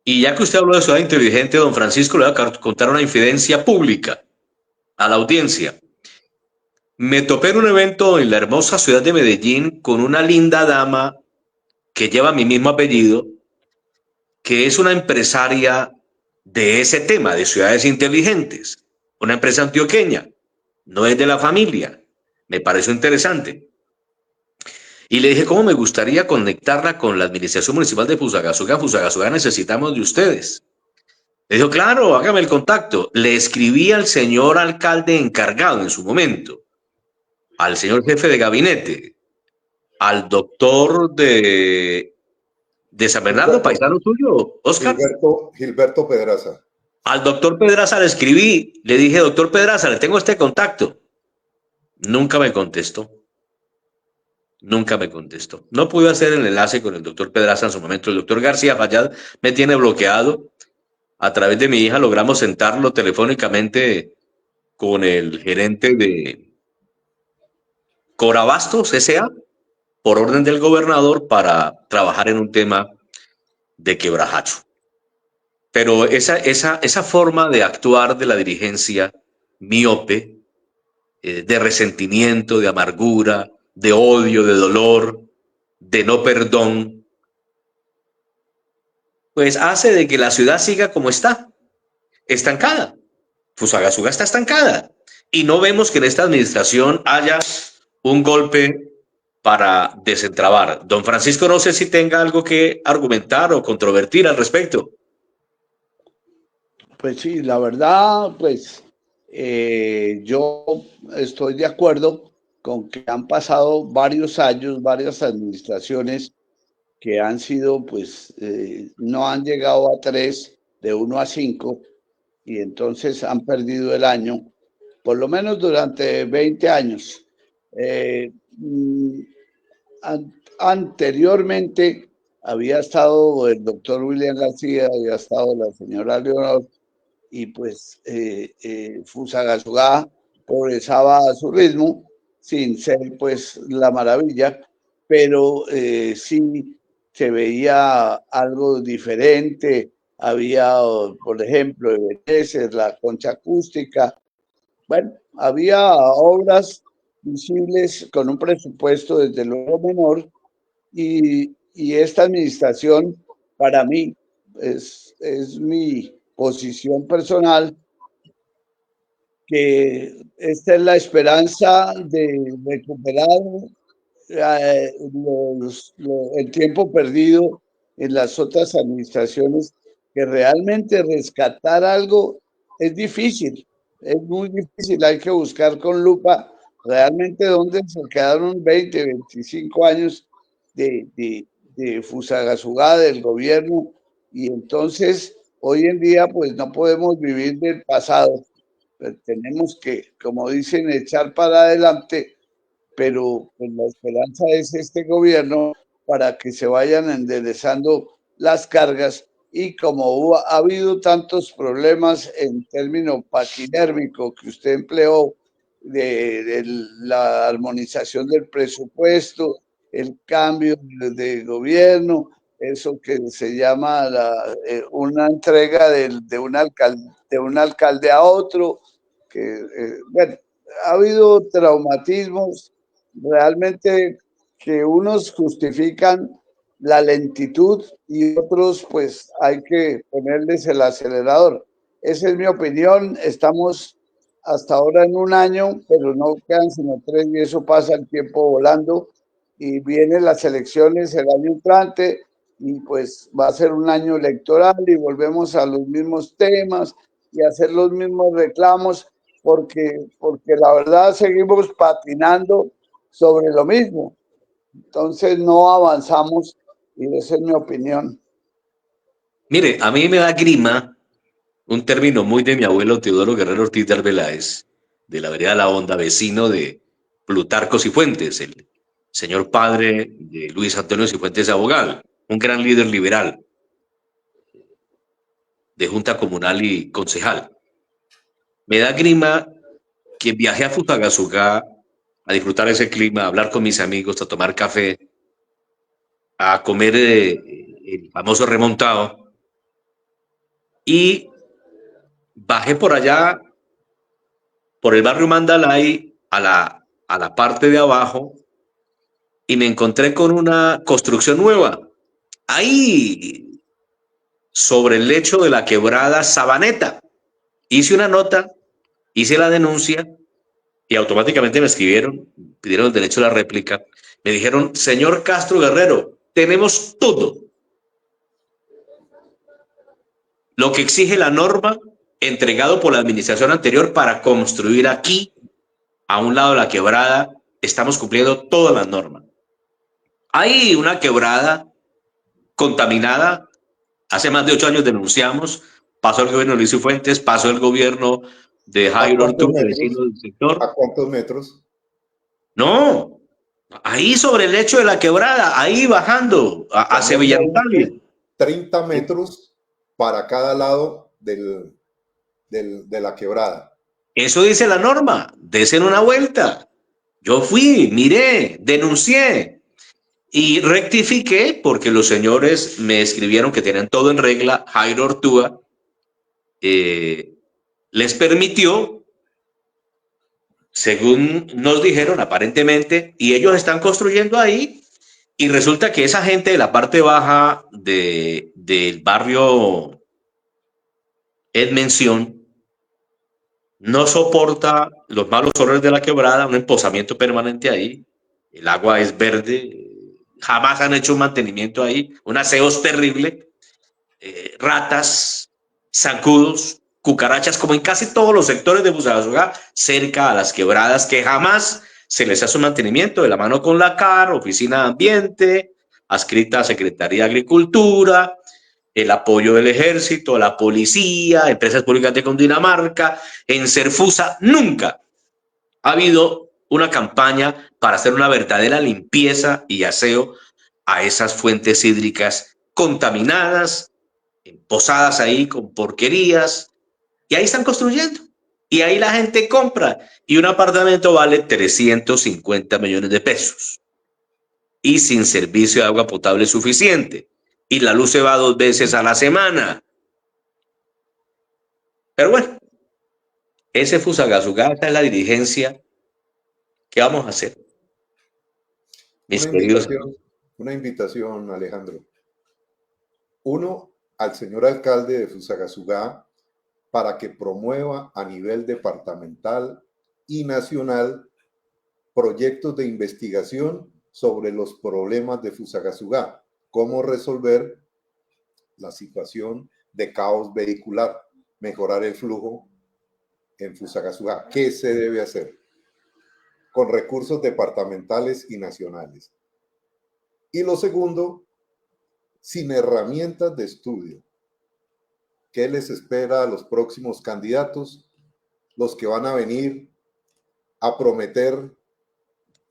Y ya que usted habló de ciudad inteligente, don Francisco, le voy a contar una infidencia pública a la audiencia. me topé en un evento en la hermosa ciudad de Medellín con una linda dama que lleva mi mismo apellido, que es una empresaria de ese tema, de ciudades inteligentes, una empresa antioqueña, no es de la familia. Me pareció interesante. Y le dije, ¿cómo me gustaría conectarla con la administración municipal de Fusagasugá? Fusagasugá necesitamos de ustedes. Le dijo, claro, hágame el contacto. Le escribí al señor alcalde encargado en su momento, al señor jefe de gabinete, al doctor de San Bernardo, Gilberto, paisano suyo, Oscar. Gilberto Pedraza. Al doctor Pedraza le escribí, le dije, doctor Pedraza, le tengo este contacto. Nunca me contestó. Nunca me contestó. No pude hacer el enlace con el doctor Pedraza en su momento. El doctor García Fayad me tiene bloqueado. A través de mi hija logramos sentarlo telefónicamente con el gerente de Corabastos S.A. por orden del gobernador para trabajar en un tema de quebrajacho. Pero esa forma de actuar de la dirigencia miope, de resentimiento, de amargura, de odio, de dolor, de no perdón, pues hace de que la ciudad siga como está, estancada. Fusagasugá está estancada. Y no vemos que en esta administración haya un golpe para desentrabar. Don Francisco, no sé si tenga algo que argumentar o controvertir al respecto. Pues sí, la verdad, pues yo estoy de acuerdo con que han pasado varios años, varias administraciones que han sido, pues, no han llegado a 3, de 1 a 5, y entonces han perdido el año, por lo menos durante 20 años. Eh, mm, Anteriormente había estado el doctor William García, había estado la señora Leonor, y pues Fusagasugá progresaba a su ritmo, sin ser pues la maravilla, pero sí se veía algo diferente. Había, por ejemplo, Ebenezer, la concha acústica. Bueno, había obras visibles con un presupuesto desde luego menor, y esta administración, para mí, es mi posición personal, que esta es la esperanza de recuperar el tiempo perdido en las otras administraciones, que realmente rescatar algo es difícil, es muy difícil, hay que buscar con lupa realmente dónde se quedaron 20, 25 años de Fusagasugá, del gobierno, y entonces hoy en día pues no podemos vivir del pasado, tenemos que, como dicen, echar para adelante, pero pues, la esperanza es este gobierno para que se vayan enderezando las cargas, y como ha habido tantos problemas en término paquinérmico que usted empleó, de la armonización del presupuesto, el cambio de gobierno, eso que se llama una entrega de un alcalde a otro, que, bueno, ha habido traumatismos realmente que unos justifican la lentitud y otros pues hay que ponerles el acelerador. Esa es mi opinión. Estamos hasta ahora en un año, pero no quedan sino 3 y eso pasa el tiempo volando, y vienen las elecciones el año entrante y pues va a ser un año electoral y volvemos a los mismos temas y a hacer los mismos reclamos, porque la verdad seguimos patinando sobre lo mismo. Entonces no avanzamos, y esa es mi opinión. Mire, a mí me da grima un término muy de mi abuelo Teodoro Guerrero Ortiz de Arbeláez, de la vereda La Honda, vecino de Plutarco Cifuentes, el señor padre de Luis Antonio Cifuentes Abogado, un gran líder liberal de junta comunal y concejal. Me da grima que viajé a Fusagasugá a disfrutar ese clima, a hablar con mis amigos, a tomar café, a comer el famoso remontado, y bajé por allá, por el barrio Mandalay, a la a la parte de abajo y me encontré con una construcción nueva. Ahí, sobre el lecho de la quebrada Sabaneta, hice una nota, hice la denuncia y automáticamente me escribieron, pidieron el derecho a la réplica. Me dijeron, señor Castro Guerrero, tenemos todo lo que exige la norma entregado por la administración anterior para construir aquí, a un lado de la quebrada. Estamos cumpliendo todas las normas. Hay una quebrada contaminada. Hace más de 8 años denunciamos. Pasó el gobierno de Luis Fuentes, pasó el gobierno de ¿A Jairo cuántos Ortúa, metros? vecino del sector. ¿A cuántos metros? No, ahí sobre el lecho de la quebrada, ahí bajando hacia Villarrubia. 30 metros para cada lado de la quebrada. Eso dice la norma. Desen una vuelta. Yo fui, miré, denuncié y rectifiqué porque los señores me escribieron que tenían todo en regla. Jairo Ortúa les permitió, según nos dijeron aparentemente, y ellos están construyendo ahí. Y resulta que esa gente de la parte baja del barrio Edmención no soporta los malos olores de la quebrada, un emposamiento permanente ahí. El agua es verde, jamás han hecho un mantenimiento ahí, un aseo terrible, ratas, zancudos, cucarachas, como en casi todos los sectores de Fusagasugá, cerca a las quebradas, que jamás se les hace un mantenimiento de la mano con la CAR, Oficina de Ambiente, adscrita a Secretaría de Agricultura, el apoyo del Ejército, la policía, empresas públicas de Cundinamarca. En Serfusa nunca ha habido una campaña para hacer una verdadera limpieza y aseo a esas fuentes hídricas contaminadas, posadas ahí con porquerías, y ahí están construyendo. Y ahí la gente compra. Y un apartamento vale 350 millones de pesos. Y sin servicio de agua potable suficiente. Y la luz se va 2 veces a la semana. Pero bueno, ese Fusagasugá, esa es la dirigencia. ¿Qué vamos a hacer? Mis queridos. Una invitación, Alejandro. Uno, al señor alcalde de Fusagasugá para que promueva a nivel departamental y nacional proyectos de investigación sobre los problemas de Fusagasugá, cómo resolver la situación de caos vehicular, mejorar el flujo en Fusagasugá. ¿Qué se debe hacer? Con recursos departamentales y nacionales. Y lo segundo, sin herramientas de estudio. ¿Qué les espera a los próximos candidatos? Los que van a venir a prometer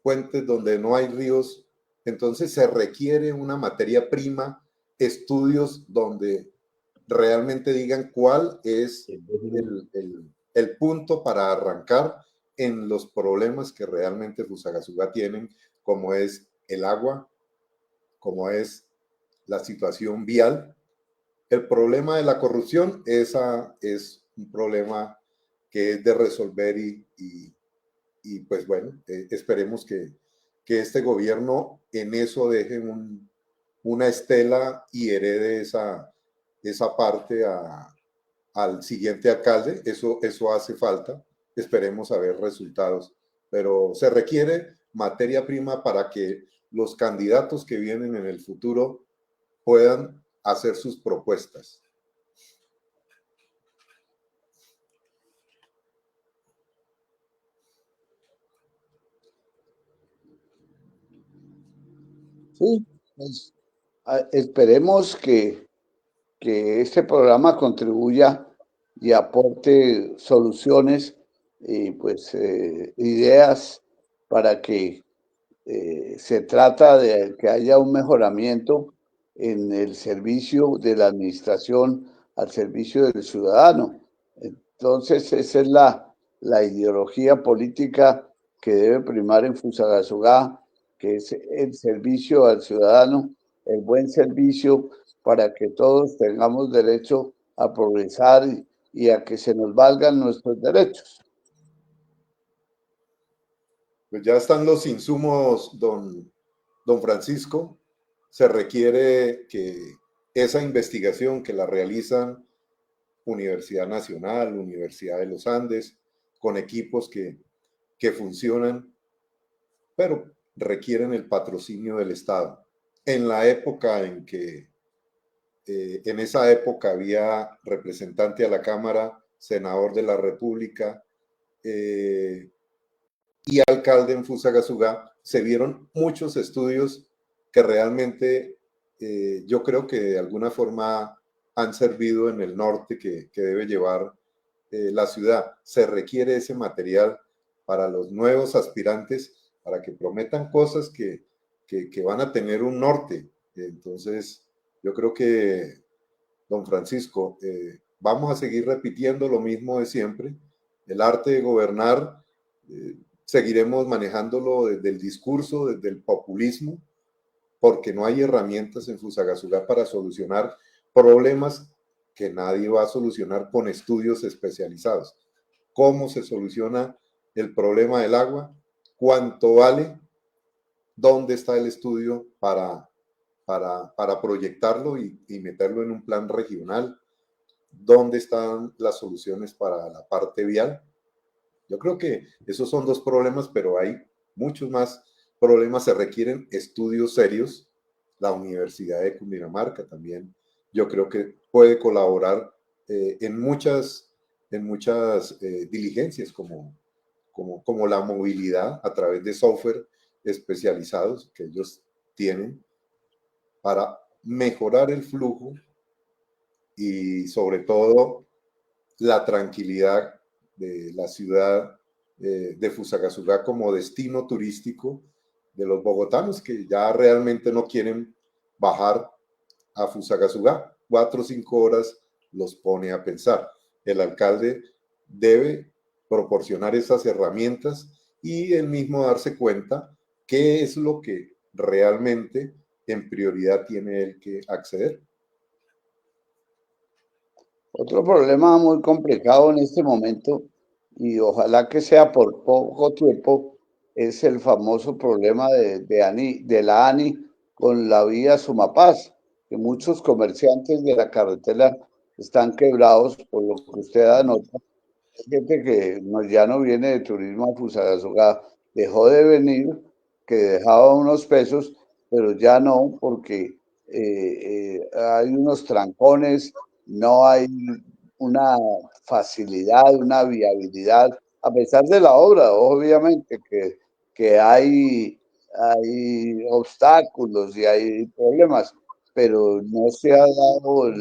puentes donde no hay ríos. Entonces se requiere una materia prima, estudios donde realmente digan cuál es el punto para arrancar en los problemas que realmente Fusagasugá tienen, como es el agua, como es la situación vial. El problema de la corrupción, esa es un problema que es de resolver y pues bueno, esperemos que este gobierno en eso deje una estela y herede esa parte al siguiente alcalde. Eso hace falta. Esperemos a ver resultados. Pero se requiere materia prima para que los candidatos que vienen en el futuro puedan hacer sus propuestas. Sí, pues, esperemos que este programa contribuya y aporte soluciones y pues ideas para que se trata de que haya un mejoramiento en el servicio de la administración al servicio del ciudadano. Entonces, esa es la ideología política que debe primar en Fusagasugá, que es el servicio al ciudadano, el buen servicio para que todos tengamos derecho a progresar y a que se nos valgan nuestros derechos. Pues ya están los insumos, don Francisco. Se requiere que esa investigación que la realizan Universidad Nacional, Universidad de los Andes, con equipos que funcionan, pero requieren el patrocinio del Estado. En la época en que, en esa época había representante a la Cámara, senador de la República y alcalde en Fusagasugá, se vieron muchos estudios que realmente yo creo que de alguna forma han servido en el norte que debe llevar la ciudad. Se requiere ese material para los nuevos aspirantes, para que prometan cosas que van a tener un norte. Entonces, yo creo que, don Francisco, vamos a seguir repitiendo lo mismo de siempre. El arte de gobernar, seguiremos manejándolo desde el discurso, desde el populismo, porque no hay herramientas en Fusagasugá para solucionar problemas que nadie va a solucionar con estudios especializados. ¿Cómo se soluciona el problema del agua? ¿Cuánto vale? ¿Dónde está el estudio para proyectarlo y meterlo en un plan regional? ¿Dónde están las soluciones para la parte vial? Yo creo que esos son dos problemas, pero hay muchos más problemas. Se requieren estudios serios. La Universidad de Cundinamarca también, yo creo que puede colaborar en muchas diligencias como la movilidad a través de software especializados que ellos tienen para mejorar el flujo y sobre todo la tranquilidad de la ciudad de Fusagasugá como destino turístico de los bogotanos que ya realmente no quieren bajar a Fusagasugá. 4 o 5 horas los pone a pensar. El alcalde debe proporcionar esas herramientas y él mismo darse cuenta qué es lo que realmente en prioridad tiene él que acceder. Otro problema muy complicado en este momento, y ojalá que sea por poco tiempo, es el famoso problema de la ANI con la vía Sumapaz, que muchos comerciantes de la carretera están quebrados, por lo que usted anota. Hay gente que ya no viene de turismo a Fusagasugá, dejó de venir, que dejaba unos pesos, pero ya no, porque hay unos trancones, no hay una facilidad, una viabilidad, a pesar de la obra, obviamente, que hay obstáculos y hay problemas, pero no se ha dado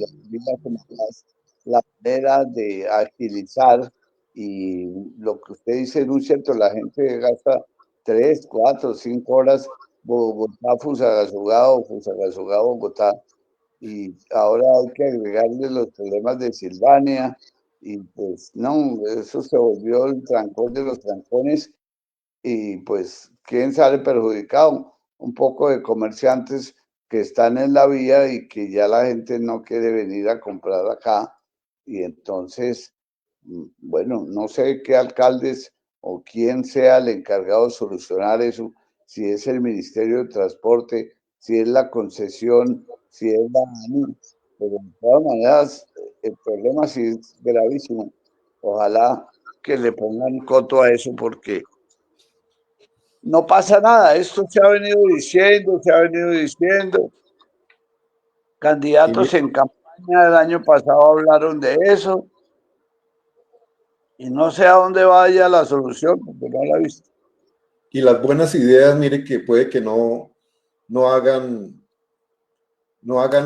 la manera de agilizar y lo que usted dice es muy cierto, la gente gasta 3, 4, 5 horas Bogotá, Fusagasugá o Fusagasugá, Bogotá, y ahora hay que agregarle los problemas de Silvania, y pues no, eso se volvió el trancón de los trancones, y pues, ¿quién sale perjudicado? Un poco de comerciantes que están en la vía y que ya la gente no quiere venir a comprar acá, y entonces, bueno, no sé qué alcaldes o quién sea el encargado de solucionar eso, si es el Ministerio de Transporte, si es la concesión, si es la ANI, pero de todas maneras el problema sí es gravísimo. Ojalá que le pongan coto a eso porque no pasa nada. Esto se ha venido diciendo, se ha venido diciendo. Y, Candidatos en campaña del año pasado hablaron de eso y no sé a dónde vaya la solución porque no la he visto. y las buenas ideas, mire que puede que no hagan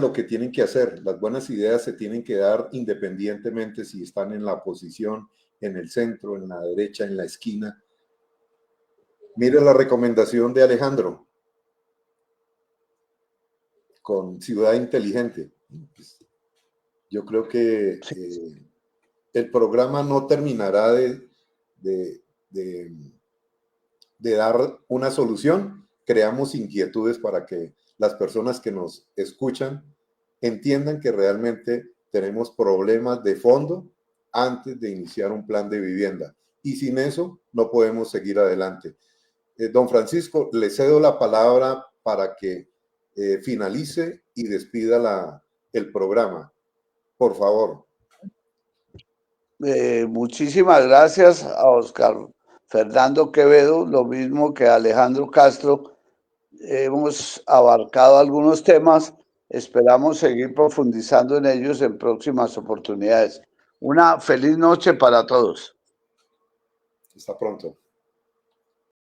lo que tienen que hacer. Las buenas ideas se tienen que dar independientemente si están en la oposición, en el centro, en la derecha, en la esquina. Mire la recomendación de Alejandro con Ciudad Inteligente. Yo creo que el programa no terminará de dar una solución. Creamos inquietudes para que las personas que nos escuchan entiendan que realmente tenemos problemas de fondo antes de iniciar un plan de vivienda. Y sin eso no podemos seguir adelante. Don Francisco, le cedo la palabra para que finalice y despida el programa. Por favor. Muchísimas gracias a Oscar Fernando Quevedo, lo mismo que a Alejandro Castro. Hemos abarcado algunos temas, esperamos seguir profundizando en ellos en próximas oportunidades. Una feliz noche para todos. Hasta pronto.